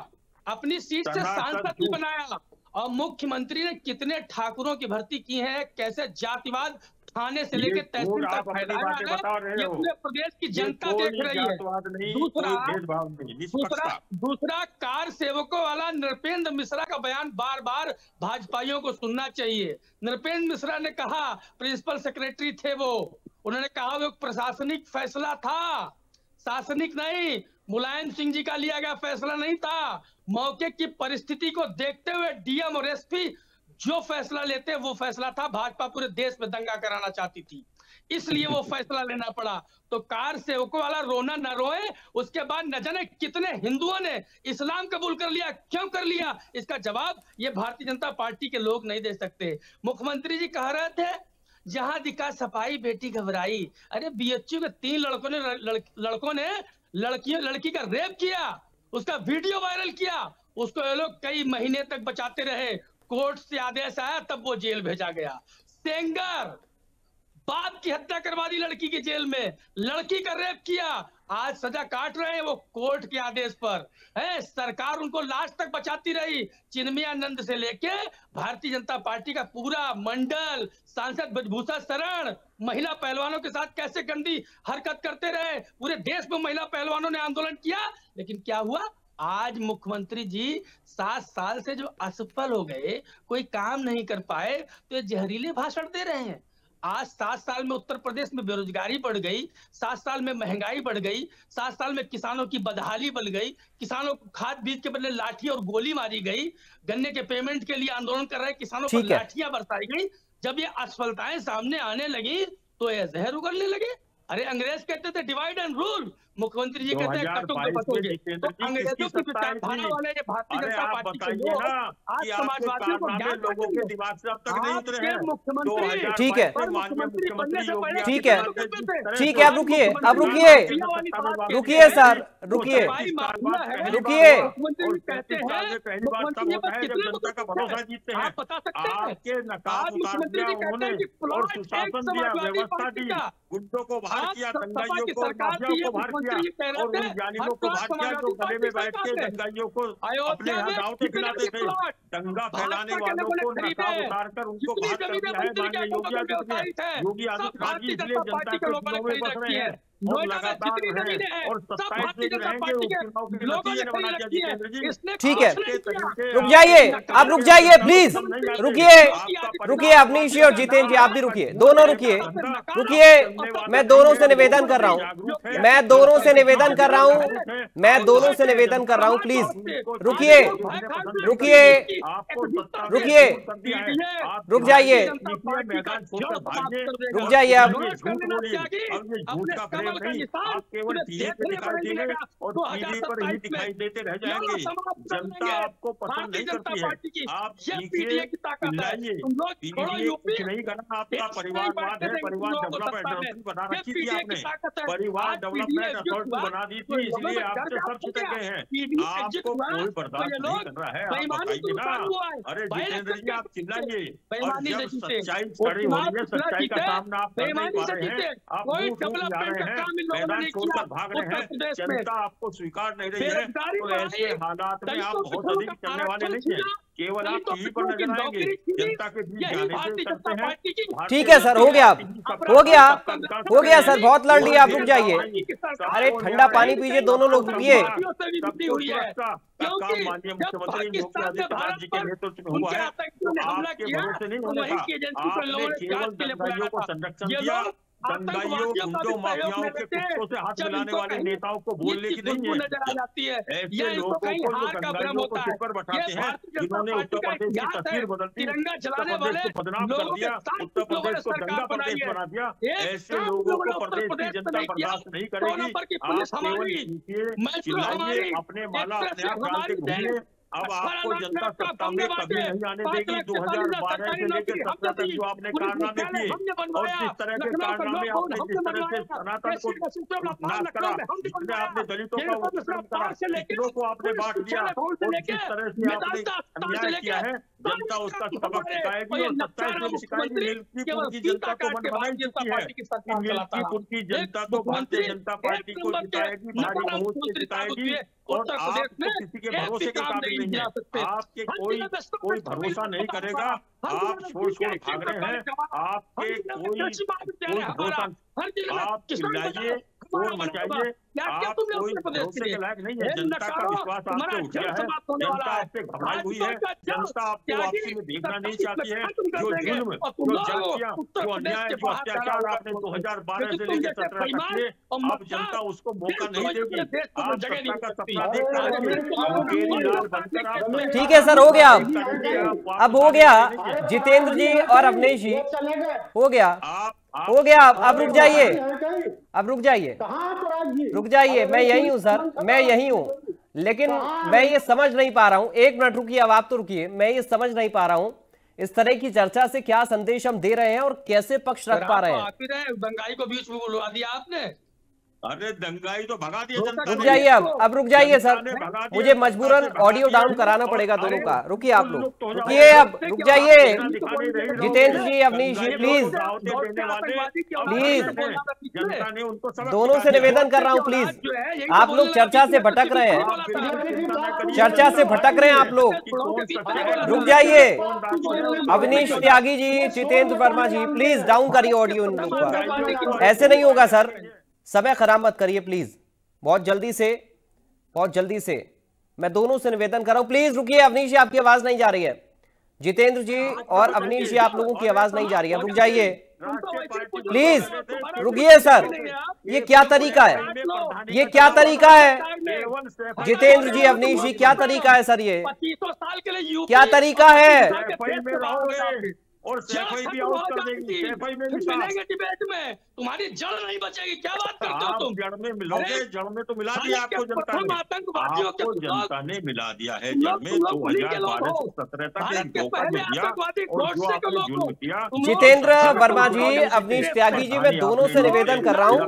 अपनी सीट से सांसद भी बनाया। और मुख्यमंत्री ने कितने ठाकुरों की भर्ती की है, कैसे जातिवाद थाने से लेकर तहसील तक फैलाया है, ये पूरे प्रदेश की जनता देख रही है। दूसरा कार सेवकों वाला नृपेंद्र मिश्रा का बयान बार बार भाजपाइयों को सुनना चाहिए। नृपेंद्र मिश्रा ने कहा, प्रिंसिपल सेक्रेटरी थे वो, उन्होंने कहा वो प्रशासनिक फैसला था, शासनिक नहीं, मुलायम सिंह जी का लिया गया फैसला नहीं था। मौके की परिस्थिति को देखते हुए डीएम और एसपी जो फैसला लेते वो फैसला था। भाजपा पूरे देश में दंगा कराना चाहती थी, इसलिए वो फैसला लेना पड़ा। तो कार सेवकों वाला रोना न रोए। उसके बाद न जाने कितने हिंदुओं ने इस्लाम कबूल कर लिया, क्यों कर लिया, इसका जवाब ये भारतीय जनता पार्टी के लोग नहीं दे सकते। मुख्यमंत्री जी कह रहे थे जहां दिखा सफाई बेटी घबराई। अरे बीएचयू के 3 लड़कों ने लड़की का रेप किया, उसका वीडियो वायरल किया, उसको ये लोग कई महीने तक बचाते रहे, कोर्ट से आदेश आया तब वो जेल भेजा गया। सेंगर बाप की हत्या करवा दी लड़की की जेल में, लड़की का रेप किया, आज सजा काट रहे हैं वो कोर्ट के आदेश पर है। सरकार उनको लास्ट तक बचाती रही। चिन्मयानंद से लेके भारतीय जनता पार्टी का पूरा मंडल, सांसद ब्रजभूषण शरण महिला पहलवानों के साथ कैसे गंदी हरकत करते रहे। पूरे देश में महिला पहलवानों ने आंदोलन किया, लेकिन क्या हुआ, आज मुख्यमंत्री जी 7 साल से जो असफल हो गए, कोई काम नहीं कर पाए, तो ये जहरीले भाषण दे रहे हैं। आज 7 साल में उत्तर प्रदेश में बेरोजगारी बढ़ गई, 7 साल में महंगाई बढ़ गई, 7 साल में किसानों की बदहाली बढ़ गई, किसानों को खाद बीज के बदले लाठी और गोली मारी गई, गन्ने के पेमेंट के लिए आंदोलन कर रहे किसानों पर लाठियां बरसाई गई। जब ये असफलताएं सामने आने लगी तो ये जहर उगलने लगे। अरे अंग्रेज कहते थे डिवाइड एंड रूल, मुख्यमंत्री जी कहते हैं कटुक में बटोगे, तो अंग्रेजों की विचारधारा वाले ये भारतीय जनता पार्टी के लोग आज समाजवादियों को ज्ञान लोगों के दिमाग से अब तक नहीं उतरे हैं। मुख्यमंत्री ठीक है, मुख्यमंत्री बनने से पहले ठीक है, ठीक है, अब रुकिए, अब रुकिए, रुकिए सर, रुकिए, रुकिए, मुख्यमंत्री कहते हैं मुख्यमंत्री जी पर कितने जनता का भरोसा जीतते हैं, आप बता सकते हैं? आपके नकाब उतार दिया उन्होंने और सुशासन दिया, व्यवस्था दी, गुंडों को बाहर किया, दंगाइयों को, माफियाओं को बाहर किया और उन जालिमों को बाहर किया जो गले में बैठ के दंगाइयों को अपने यहाँ दावतें खिलाते थे। दंगा फैलाने वालों को नकाब उतार कर उनको बाहर कर दिया है माननीय योगी आदित्यनाथ जी, इसलिए जनता के दिलों में बस रहे हैं और लगातार हैं और 27 दिन रहेंगे उपचुनाव के नतीजे बना दिया जितेंद्र जी। ठीक है, रुक जाइए, आप रुक जाइए प्लीज, रुकिए, रुकिए अवनीश जी और जितेंद्र जी, आप भी रुकिए, दोनों रुकिए, रुकिए, मैं दोनों से निवेदन कर रहा हूं, मैं दोनों से निवेदन कर रहा हूं, मैं दोनों से निवेदन कर रहा हूं, प्लीज रुकिए, रुकिए, रुकिए, रुक जाइए, रुक जाइए, आप आप केवल टीवी पे दिखाई देंगे और टीवी पर ही दिखाई देते रह जाएंगे। जनता आपको पसंद नहीं करती है। आप सीखिए, चिल्लाइए, कुछ नहीं करना, आपका परिवारवाद है, परिवार डेवलपमेंट अथॉरिटी बना रखी थी आपने, परिवार डेवलपमेंट अथॉरिटी बना दी थी, इसलिए आपसे सब छिटक गए हैं। आपको कोई बर्दाश्त नहीं कर रहा है, आप बताइए ना। अरे जितेंद्र जी आप चिल्लाइए, और जब सच्चाई खड़ी हो रही है, सच्चाई का सामना आप कर नहीं पा रहे हैं, आप जा रहे हैं, मैदान छोड़कर भाग रहे हैं, जनता आपको स्वीकार नहीं रही है, तो ऐसे हालात में आप बहुत अधिक चलने वाले नहीं है, केवल आप टीवी पर नजर आएंगे, जनता के बीच जाने से करते हैं। ठीक है सर, हो गया, हो गया, हो गया सर, बहुत लड़ लिया, आप रुक जाइए, अरे ठंडा पानी पीजिए, दोनों लोग रुकिए। काम माननीय मुख्यमंत्री योगी आदित्यनाथ जी के नेतृत्व में हुआ है, आपके भरोसे नहीं होने का, आपने केवल दंगाइयों को संरक्षण दिया, दंगाइयों, गुंडों, माफियाओं के कुत्तों से हाथ मिलाने वाले नेताओं को बोलने की नहीं है। ऐसे लोगों को जो दंगाइयों को सिर पर बैठाते हैं, जिन्होंने उत्तर प्रदेश की तस्वीर बदल दी, उत्तर प्रदेश को बदनाम कर दिया, उत्तर प्रदेश को दंगा प्रदेश बना दिया, ऐसे लोगों को प्रदेश की जनता बर्दाश्त नहीं करेगी। आप केवल नीचे चिल्लाइए, अपने माला अपने आप डालते घूमिए, अब आपको जनता सत्ता में कभी नहीं आने देगी। 2012 से लेकर 17 तक जो आपने कारनामे किए और जिस तरह के कारनामे आपने, जिस तरह से सनातन को नाश करा, जिसमें आपने दलितों का उत्पीड़न करा, पिछड़ों को आपने बांट दिया और जिस तरह से आपने अन्याय किया है, जनता उसका सबक सिखाएगी और 27 दिन सिखाएगी। मिल्कीपुर की जनता तो मन बनाई चुकी है कि मिल्कीपुर की जनता तो भारतीय जनता पार्टी को जिताएगी, भारी बहुमत से जिताएगी और आपको किसी के भरोसे के काबिल नहीं है, आपके कोई भरोसा नहीं करेगा, आप छोड़ भाग रहे हैं, आपके कोई भरोसा, आप चिल्लाइए, शोर मचाइए, आप कोई भरोसे के लायक नहीं है। जनता का विश्वास आप पे उठ गया है, जनता आपसे घबराई हुई है, जनता आपको वापसी में देखना नहीं चाहती है। जो जुल्म, जो जातियां, जो अन्याय, जो अत्याचार आपने 2012 से लेकर 17 तक किए, अब जनता उसको मौका नहीं देगी। आप सत्ता का सपना देखते रहिए। ठीक है सर, हो गया, अब हो गया, जितेंद्र जी और अवनीश जी, हो गया, हो गया, अब रुक जाइए, अब रुक जाइए, रुक जाइए, मैं यही हूं सर, मैं यही हूं, लेकिन मैं ये समझ नहीं पा रहा हूं, एक मिनट रुकिए, अब आप तो रुकिए, मैं ये समझ नहीं पा रहा हूं इस तरह की चर्चा से क्या संदेश हम दे रहे हैं और कैसे पक्ष रख पा रहे हैं। दंगाई को बीच में बुलवा दिया आपने, अरे दंगाई तो भगा दिया जनता ने। रुक जाइए, अब रुक जाइए सर, मुझे मजबूरन ऑडियो डाउन कराना पड़ेगा दोनों का, रुकिए आप लोग, रुकिए, अब रुक जाइए, जितेंद्र जी, अवनीश जी, प्लीज प्लीज, दोनों से निवेदन कर रहा हूं, प्लीज, आप लोग चर्चा से भटक रहे हैं, चर्चा से भटक रहे हैं आप लोग, रुक जाइए, अवनीश त्यागी जी, जितेंद्र वर्मा जी, प्लीज डाउन करिए ऑडियो इन लोग का, ऐसे नहीं होगा सर, समय खराब मत करिए प्लीज, बहुत जल्दी से मैं दोनों से निवेदन कर रहा हूं, प्लीज रुकिए, अवनीश जी आपकी आवाज नहीं जा रही है, जितेंद्र जी और अवनीश जी आप लोगों की आवाज नहीं जा रही है, रुक जाइए प्लीज, रुकिए सर, ये क्या तरीका है, ये क्या तरीका है, जितेंद्र जी, अवनीश जी, क्या तरीका है सर, ये क्या तरीका है, और सैफई भी आउट कर देगी, सैफई में फिर मिसाल। मिलेंगे डिबेट में, तुम्हारी जड़ नहीं बचेगी। क्या बात करते हो आप तुम? जड़ में मिलोगे, जड़ में तो मिला दिया आपको जनता ने, आतंकवादियों के आपको जनता ने मिला दिया है जड़ में। 2012 से 17 तक एक धोखा जो दिया और जो आपने जुल्म किया। जितेंद्र वर्मा जी, अवनीश त्यागी जी, मैं दोनों से निवेदन कर रहा हूँ,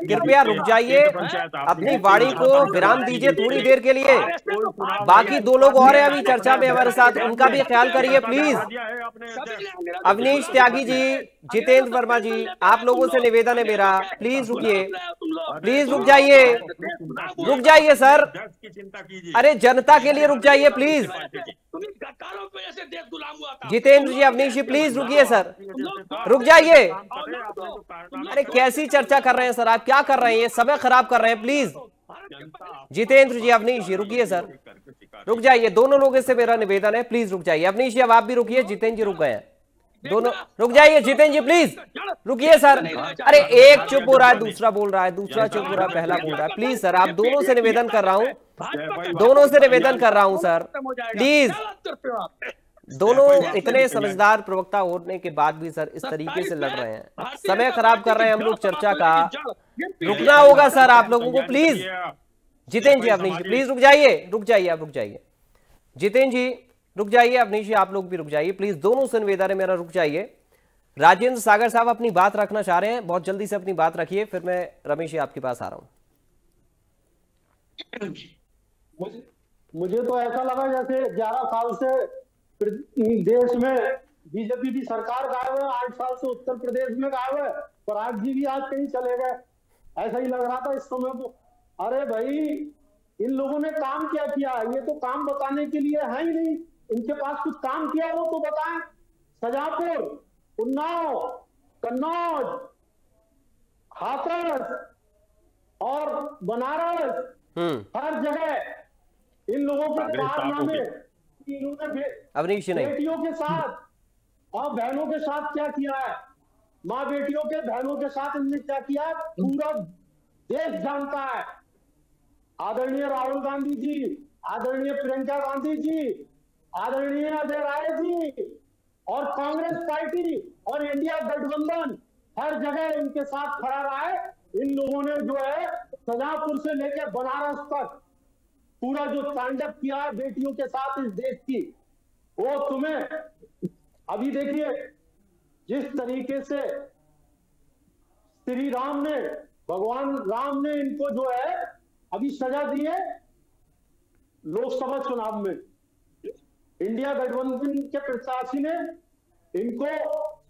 कृपया रुक जाइए, अपनी वाणी को विराम दीजिए थोड़ी देर के लिए। बाकी दो लोग और हैं अभी चर्चा में हमारे साथ, उनका भी ख्याल करिए प्लीज। अवनीश त्यागी जी, जितेंद्र वर्मा जी, आप लोगों से निवेदन है मेरा, प्लीज रुकिए, प्लीज रुक जाइए, रुक जाइए सर, अरे जनता के लिए रुक जाइए प्लीज। जितेंद्र जी, अवनीश जी, प्लीज रुकिए सर, रुक जाइए। अरे कैसी चर्चा कर रहे हैं सर, आप क्या कर रहे हैं, ये समय खराब कर रहे हैं, प्लीज। जितेंद्र जी, अवनीश जी, रुकिए सर, रुक जाइए, दोनों लोगों से मेरा निवेदन है, प्लीज रुक जाइए। अवनीश जी अब आप भी रुकिए, जितेंद्र जी रुक गए हैं, दोनों रुक जाइए। जितेंद्र जी प्लीज रुकिए सर, अरे एक चुप हो रहा है, दूसरा बोल रहा है, दूसरा चुप हो रहा है, पहला बोल रहा है, प्लीज सर, आप दोनों से निवेदन कर रहा हूं, दोनों से निवेदन कर रहा हूं सर, प्लीज। दोनों इतने समझदार प्रवक्ता होने के बाद भी सर इस तरीके से लड़ रहे हैं, समय खराब कर रहे हैं हम लोग चर्चा का, रुकना होगा सर आप लोगों को प्लीज। जितेंद्र जी, अवनीश जी, प्लीज रुक जाइए, रुक जाइए, आप रुक जाइए। जितेंद्र जी रुक जाइए, अवनीश जी आप लोग भी रुक जाइए प्लीज, दोनों से निवेदन है मेरा, रुक जाइए। राजेंद्र सागर साहब अपनी बात रखना चाह रहे हैं, बहुत जल्दी से अपनी बात रखिए, फिर मैं रमेश जी आपके पास आ रहा हूं। मुझे तो ऐसा लगा जैसे 11 साल से देश में बीजेपी की सरकार गायब है, 8 साल से उत्तर प्रदेश में गायब है, पराग जी भी आज कहीं चले गए, ऐसा ही लग रहा था इस समय तो। अरे भाई, इन लोगों ने काम क्या किया, ये तो काम बताने के लिए है ही नहीं, इनके पास कुछ काम किया हो तो बताएं। शाजापुर, उन्नाव, कन्नौज, हाथरस और बनारस, हर जगह इन लोगों के कारनामे, इन्होंने अवनीश जी बेटियों के साथ और बहनों के साथ क्या किया है, माँ बेटियों के बहनों के साथ इनने क्या किया है, पूरा देश जानता है। आदरणीय राहुल गांधी जी, आदरणीय प्रियंका गांधी जी, आदरणीय अजय राय जी और कांग्रेस पार्टी और इंडिया गठबंधन हर जगह इनके साथ खड़ा रहा है। इन लोगों ने जो है शाजापुर से लेकर बनारस तक पूरा जो तांडव किया है बेटियों के साथ इस देश की, वो तुम्हें अभी देखिए जिस तरीके से श्री राम ने, भगवान राम ने इनको जो है अभी सजा दी है लोकसभा चुनाव में, इंडिया गठबंधन के प्रत्याशी ने इनको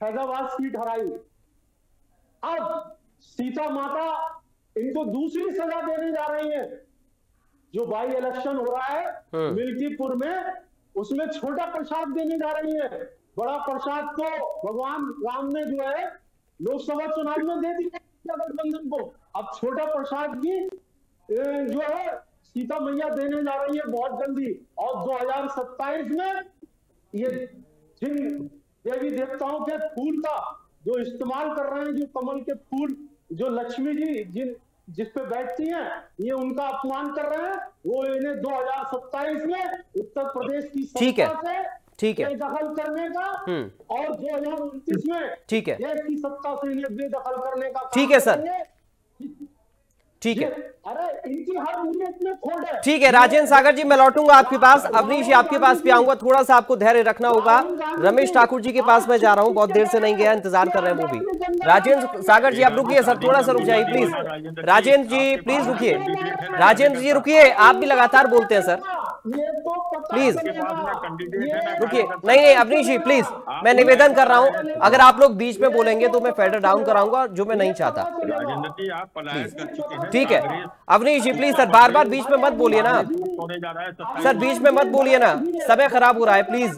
फैजाबाद सीट हराई। अब सीता माता इनको दूसरी सजा देने जा रही है। जो बाई इलेक्शन हो रहा है मिल्कीपुर में, उसमें छोटा प्रसाद देने जा रही है, बड़ा प्रसाद तो भगवान राम ने जो है लोकसभा चुनाव में दे दिया गठबंधन को। अब छोटा प्रसाद भी जो है सीता मैया देने जा रही है बहुत जल्दी। और 2027 में ये जिन देवी देवताओं के फूल का जो इस्तेमाल कर रहे हैं, जो कमल के फूल, जो लक्ष्मी जी जिस पे बैठती हैं, ये उनका अपमान कर रहे हैं। वो इन्हें 2027 में उत्तर प्रदेश की सत्ता से बेदखल करने का और 2029 में ठीक है देश की सत्ता से इन्हें बेदखल करने का। ठीक है सर, ठीक है, अरे इनकी हर नीयत में खोट है। ठीक है राजेंद्र सागर जी, मैं लौटूंगा आपके पास, अवनीश जी आपके पास भी आऊंगा, थोड़ा सा आपको धैर्य रखना होगा। रमेश ठाकुर जी के पास मैं जा रहा हूं, बहुत देर से नहीं गया, इंतजार कर रहे हैं वो भी। राजेंद्र सागर जी आप रुकिए सर, थोड़ा सा रुक जाइए प्लीज। राजेंद्र जी प्लीज रुकिए, राजेंद्र जी रुकिए, आप भी लगातार बोलते हैं सर, प्लीज रुकिए। नहीं अवनीश जी प्लीज, मैं निवेदन कर रहा हूं, अगर आप लोग बीच में बोलेंगे तो मैं फेडर डाउन कराऊंगा, जो मैं नहीं चाहता। ठीक है अवनीश जी प्लीज सर, बार बार बीच में मत बोलिए ना सर, बीच में मत बोलिए ना, समय खराब हो रहा है प्लीज।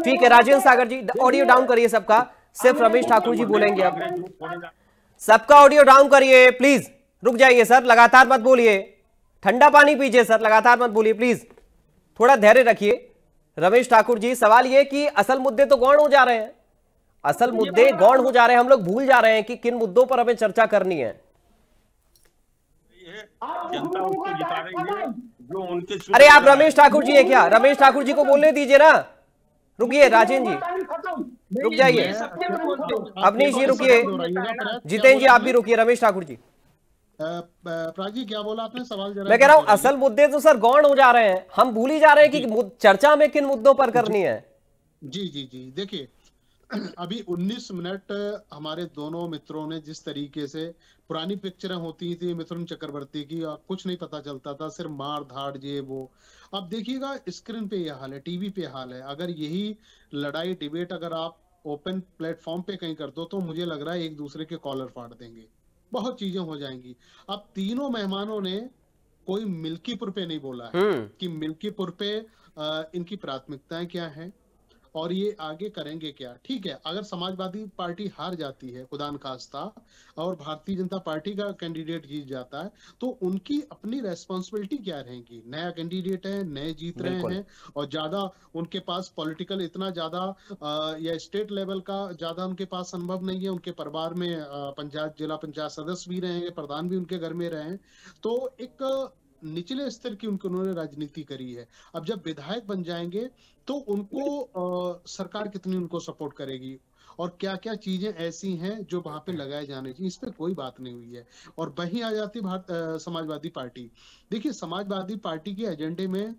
ठीक है राजेंद्र सागर जी, ऑडियो डाउन करिए सबका, सिर्फ रमेश ठाकुर जी बोलेंगे अब। सबका ऑडियो डाउन करिए प्लीज, रुक जाइए सर, लगातार मत बोलिए, ठंडा पानी पीजिए सर, लगातार मत बोलिए प्लीज, थोड़ा धैर्य रखिए। रमेश ठाकुर जी, सवाल यह कि असल मुद्दे तो गौण हो जा रहे हैं, असल मुद्दे गौण हो जा रहे हैं, हम लोग भूल जा रहे हैं कि किन मुद्दों पर हमें चर्चा करनी है। जनता उसको जिता रही है जो उनके। अरे आप रमेश ठाकुर जी है क्या, रमेश ठाकुर जी को बोलने दीजिए ना, रुकिए राजेंद्र जी, रुक जाइए, अवनीश जी रुकिए, जितेंद्र जी आप भी रुकिए, रमेश ठाकुर जी। पराग जी क्या बोला आपने, सवाल जरा मैं कह रहा हूं असल मुद्दे तो सर गौण हो जा रहे हैं, हम भूल ही जा रहे हैं कि चर्चा में किन मुद्दों पर करनी है। जी जी जी, देखिए अभी 19 मिनट हमारे दोनों मित्रों ने जिस तरीके से, पुरानी पिक्चरें होती थी मिथुन चक्रवर्ती की, कुछ नहीं पता चलता था, सिर्फ मार धाड़ ये वो। अब देखिएगा स्क्रीन पे यह हाल है, टीवी पे हाल है। अगर यही लड़ाई डिबेट अगर आप ओपन प्लेटफॉर्म पे कहीं कर दो तो मुझे लग रहा है एक दूसरे के कॉलर फाड़ देंगे, बहुत चीजें हो जाएंगी। अब तीनों मेहमानों ने कोई मिल्कीपुर पे नहीं बोला है कि मिल्कीपुर पे इनकी प्राथमिकताएं क्या हैं और ये आगे करेंगे क्या। ठीक है, अगर समाजवादी पार्टी हार जाती है खुदा न खास्ता और भारतीय जनता पार्टी का कैंडिडेट जीत जाता है तो उनकी अपनी रेस्पॉन्सिबिलिटी क्या रहेगी। नया कैंडिडेट है, नए जीत रहे हैं और ज्यादा उनके पास पॉलिटिकल इतना ज्यादा या स्टेट लेवल का ज्यादा उनके पास संभव नहीं है। उनके परिवार में पंचायत जिला पंचायत सदस्य भी रहे हैं, प्रधान भी उनके घर में रहे हैं, तो एक निचले स्तर की उन्होंने राजनीति करी है। अब जब विधायक बन जाएंगे तो उनको सरकार कितनी उनको सपोर्ट करेगी और क्या क्या चीजें ऐसी हैं जो वहां पे लगाए जाने चाहिए, इस पे कोई बात नहीं हुई है। और वहीं आ जाती समाजवादी पार्टी। देखिए समाजवादी पार्टी के एजेंडे में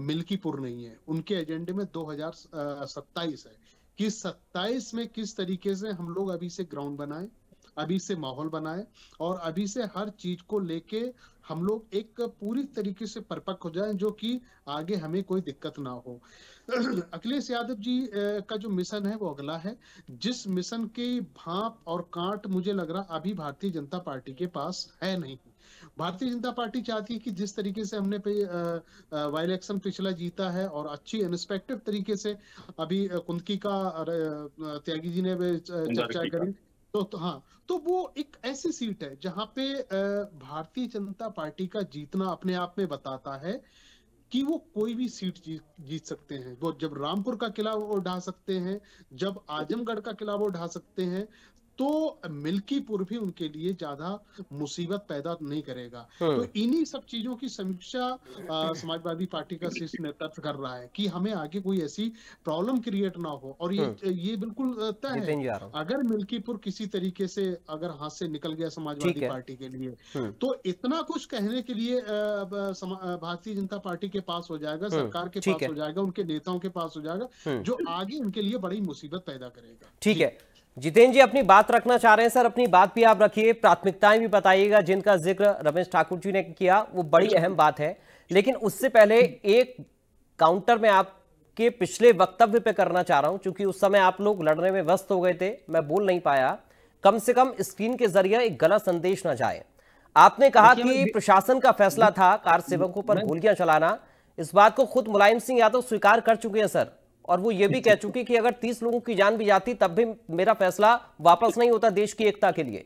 मिल्कीपुर नहीं है, उनके एजेंडे में 2027 है कि 27 में किस तरीके से हम लोग अभी से ग्राउंड बनाए, अभी से माहौल बनाए और अभी से हर चीज को लेके हम लोग एक पूरी तरीके से परिपक्व हो जाएं जो कि आगे हमें कोई दिक्कत ना हो। अखिलेश यादव जी का जो मिशन है वो अगला है, जिस मिशन की भांप और कांट मुझे लग रहा अभी भारतीय जनता पार्टी के पास है नहीं। भारतीय जनता पार्टी चाहती है कि जिस तरीके से हमने बाई इलेक्शन पिछला जीता है और अच्छी इंस्पेक्टिव तरीके से अभी कुंदकी का त्यागी जी ने चर्चा करी तो हाँ, तो वो एक ऐसी सीट है जहां पे भारतीय जनता पार्टी का जीतना अपने आप में बताता है कि वो कोई भी सीट जीत सकते हैं। वो जब रामपुर का किला वो ढा सकते हैं, जब आजमगढ़ का किला वो ढा सकते हैं, तो मिल्कीपुर भी उनके लिए ज्यादा मुसीबत पैदा नहीं करेगा। तो इन्हीं सब चीजों की समीक्षा समाजवादी पार्टी का शीर्ष नेतृत्व कर रहा है कि हमें आगे कोई ऐसी प्रॉब्लम क्रिएट ना हो। और ये बिल्कुल तय है, अगर मिल्कीपुर किसी तरीके से अगर हाथ से निकल गया समाजवादी पार्टी के लिए तो इतना कुछ कहने के लिए भारतीय जनता पार्टी के पास हो जाएगा, सरकार के पास हो जाएगा, उनके नेताओं के पास हो जाएगा, जो आगे उनके लिए बड़ी मुसीबत पैदा करेगा। ठीक है, जितेंद्र जी अपनी बात रखना चाह रहे हैं, सर अपनी बात भी आप रखिए, प्राथमिकताएं भी बताइएगा जिनका जिक्र रमेश ठाकुर जी ने किया, वो बड़ी अहम बात है। लेकिन उससे पहले एक काउंटर में आपके पिछले वक्तव्य पे करना चाह रहा हूं, क्योंकि उस समय आप लोग लड़ने में व्यस्त हो गए थे, मैं बोल नहीं पाया। कम से कम स्क्रीन के जरिए एक गलत संदेश ना जाए। आपने कहा कि प्रशासन का फैसला था कार सेवकों पर गोलियां चलाना, इस बात को खुद मुलायम सिंह यादव स्वीकार कर चुके हैं सर, और वो ये भी कह चुकी कि अगर 30 लोगों की जान भी जाती तब भी मेरा फैसला वापस नहीं होता देश की एकता के लिए।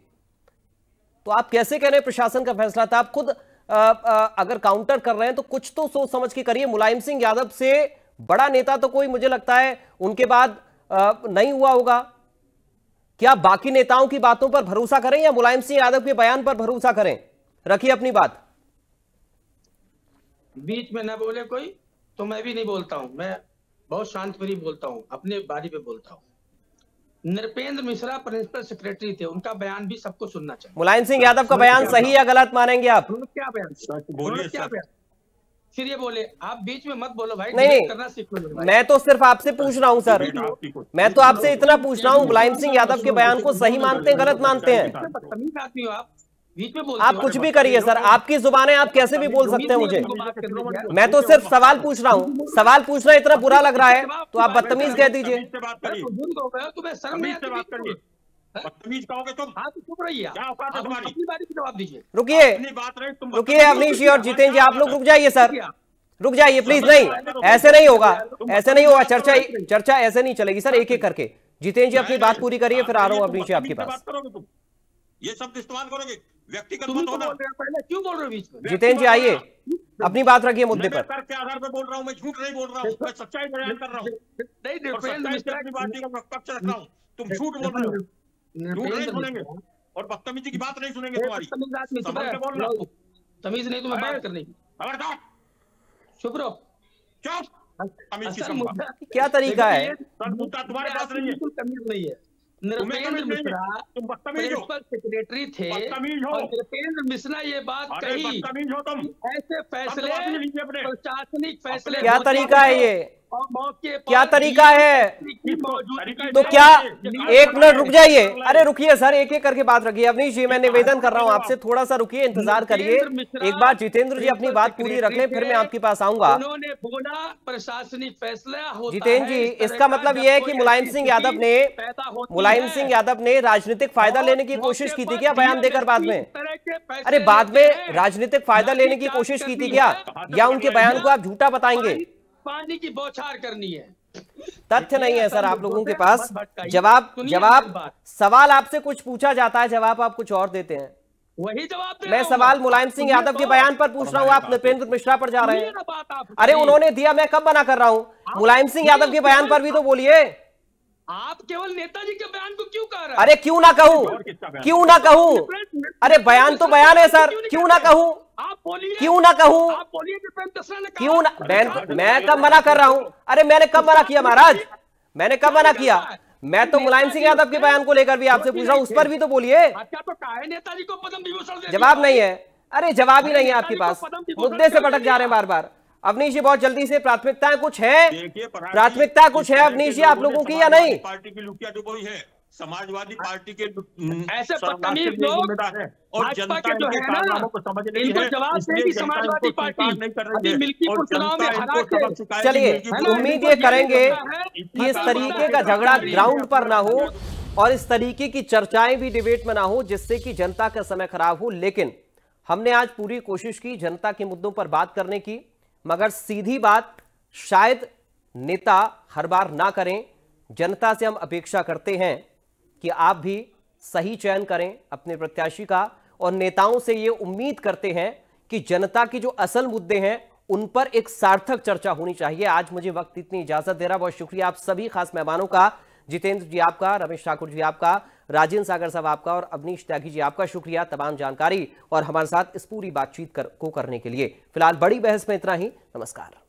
तो आप कैसे कह रहे हैं प्रशासन का फैसला था? आप खुद अगर काउंटर कर रहे हैं तो कुछ तो सोच समझ के करिए। मुलायम सिंह यादव से बड़ा नेता तो कोई मुझे लगता है उनके बाद नहीं हुआ होगा। क्या बाकी नेताओं की बातों पर भरोसा करें या मुलायम सिंह यादव के बयान पर भरोसा करें? रखिए अपनी बात। बीच में न बोले कोई, तो मैं भी नहीं बोलता हूं, मैं बहुत शांतप्रिय बोलता हूं, अपने बारी पे बोलता हूं। नृपेंद्र मिश्रा प्रिंसिपल सेक्रेटरी थे, उनका बयान भी सबको सुनना चाहिए। मुलायम सिंह यादव का बयान सही या गलत मानेंगे आप? क्या बयान? बोलिए क्या बयान? फिर ये बोले, आप बीच में मत बोलो भाई, नहीं करना सीखो। मैं तो सिर्फ आपसे पूछ रहा हूं सर, मैं तो आपसे इतना पूछ रहा हूं, मुलायम सिंह यादव के बयान को सही मानते हैं गलत मानते हैं? बदतमीज आदमी हो आप, बीच में बोलते आप कुछ भी करिए सर, आपकी जुबानें आप कैसे भी बोल सकते हैं मुझे। मैं तो सिर्फ सवाल पूछ रहा हूँ, सवाल पूछना इतना बुरा लग रहा है तो आप बदतमीज कह दीजिए। तुम्हें शर्म नहीं आती? बदतमीज कहोगे तुम? हाँ तो चुप रहिए, अपनी बारी पे जवाब दीजिए। रुकिए अवनीश जी और जितेंद्र जी, आप लोग रुक जाइए सर, रुक जाइए प्लीज। नहीं ऐसे नहीं होगा, ऐसे नहीं होगा, चर्चा ऐसे नहीं चलेगी सर, एक एक करके। जितेंद्र जी अपनी बात पूरी करिए, फिर आ रहा हूँ अवनीश जी आपके पास। ये शब्द इस्तेमाल करोगे, व्यक्तिगत मत होना। पहले क्यों बोल रहे हो बीच में? जितेंद्र जी आइए, अपनी बात रखिए मुद्दे पर। तर्क के आधार पर बोल रहा हूं, मैं झूठ नहीं बोल रहा हूं, मैं सच्चाई बयान कर रहा हूं। नहीं, अपनी बात का पक्ष रख रहा हूं। तुम झूठ बोल रहे हो, झूठ नहीं सुनेंगे और बदतमीजी की बात नहीं सुनेंगे तुम्हारी। तमीज नहीं तुम्हें बात करने की। खबरदार, चुप रहो। चुप। तमीज असल किस्म का। मुद्दा क्या तरीका है? सर मुद्दा तुम्हारे पास नहीं है, बिल्कुल तमीज नहीं है। तुम्हें नृपेंद्र तमीज नहीं है, मिश्रा तुम बदतमीज हो, प्रिंसिपल सेक्रेटरी थे बदतमीज हो। और नृपेंद्र मिश्रा ये बात अरे कही, बदतमीज हो तुम। ऐसे फैसले बात लीजिए अपने। प्रशासनिक फैसले क्या होते तरीका है हैं ये? और मौके पर क्या तरीका है? की मौजूदगी तो में क्या, ये एक मिनट रुक जाइए, अरे रुकिए सर, एक एक करके बात रखिए। अवनीश जी, मैं निवेदन कर रहा हूं आपसे, थोड़ा सा रुकिए, इंतजार करिए। एक बार जितेंद्र जी अपनी बात पूरी रख लें, फिर मैं आपके पास आऊंगा। उन्होंने बोला प्रशासनिक फैसला होता जितेंद्र जी, इसका मतलब यह है कि मुलायम सिंह यादव ने राजनीतिक फायदा लेने की कोशिश की थी क्या बयान देकर बाद में? अरे बाद में राजनीतिक फायदा लेने की कोशिश की थी क्या, या उनके बयान को आप झूठा बताएंगे? पानी की बौछार करनी है, तथ्य नहीं है सर आप लोगों के पास। जवाब सवाल आपसे कुछ पूछा जाता है, जवाब आप कुछ और देते हैं। वही जवाब मैं सवाल मुलायम सिंह यादव के बयान पर पूछ रहा हूं, आप नृपेंद्र मिश्रा पर जा रहे हैं। अरे उन्होंने दिया, मैं कब मना कर रहा हूं? मुलायम सिंह यादव के बयान पर भी तो बोलिए। आप केवल नेताजी के बयान को क्यों कह रहे हैं? अरे क्यों ना कहूं, क्यों ना कहूं? अरे बयान तो बयान है सर, क्यों ना कहूं? आप बोलिए, क्यों ना कहूं? आप बोलिए नृपेंद्र मिश्रा ने कहा। क्यों ना? मैं कब मना कर रहा हूं? अरे मैंने कब मना किया महाराज? मैंने कब मना किया? मैं तो मुलायम सिंह यादव के बयान को लेकर भी आपसे पूछ रहा हूं, उस पर भी तो बोलिए। अच्छा तो काहे नेताजी को पद्म विभूषण दे दिया? जवाब नहीं है। अरे जवाब ही नहीं है आपके पास, मुद्दे से भटक जा रहे हैं बार बार। अवनीश जी बहुत जल्दी से, प्राथमिकताएं कुछ है, प्राथमिकता कुछ है अवनीश जी आप लोगों की या नहीं? पार्टी की लुकिया तो वही है, समाजवादी पार्टी के ऐसे बदतमीज लोग और भाजपा जनता के जो इनके है ना, कारनामों को समझ रही इनको है, जवाब इसलिए दें कि जनता समाजवादी इनको पार्टी स्वीकार नहीं कर रही अभी है, मिल्कीपुर और चुनाव में जनता हरा इनको के सबक सिखाएगी। चलिए, मिल्कीपुर उम्मीद ये करेंगे कि इस तरीके का झगड़ा ग्राउंड पर ना हो और इस तरीके की चर्चाएं भी डिबेट में ना हो, जिससे कि जनता का समय खराब हो। लेकिन हमने आज पूरी कोशिश की जनता के मुद्दों पर बात करने की, मगर सीधी बात शायद नेता हर बार ना करें। जनता से हम अपेक्षा करते हैं कि आप भी सही चयन करें अपने प्रत्याशी का, और नेताओं से ये उम्मीद करते हैं कि जनता की जो असल मुद्दे हैं उन पर एक सार्थक चर्चा होनी चाहिए। आज मुझे वक्त इतनी इजाजत दे रहा, बहुत शुक्रिया आप सभी खास मेहमानों का। जितेंद्र जी आपका, रमेश ठाकुर जी आपका, राजेंद्र सागर साहब आपका और अवनीश त्यागी जी आपका शुक्रिया तमाम जानकारी और हमारे साथ इस पूरी बातचीत को करने के लिए। फिलहाल बड़ी बहस में इतना ही, नमस्कार।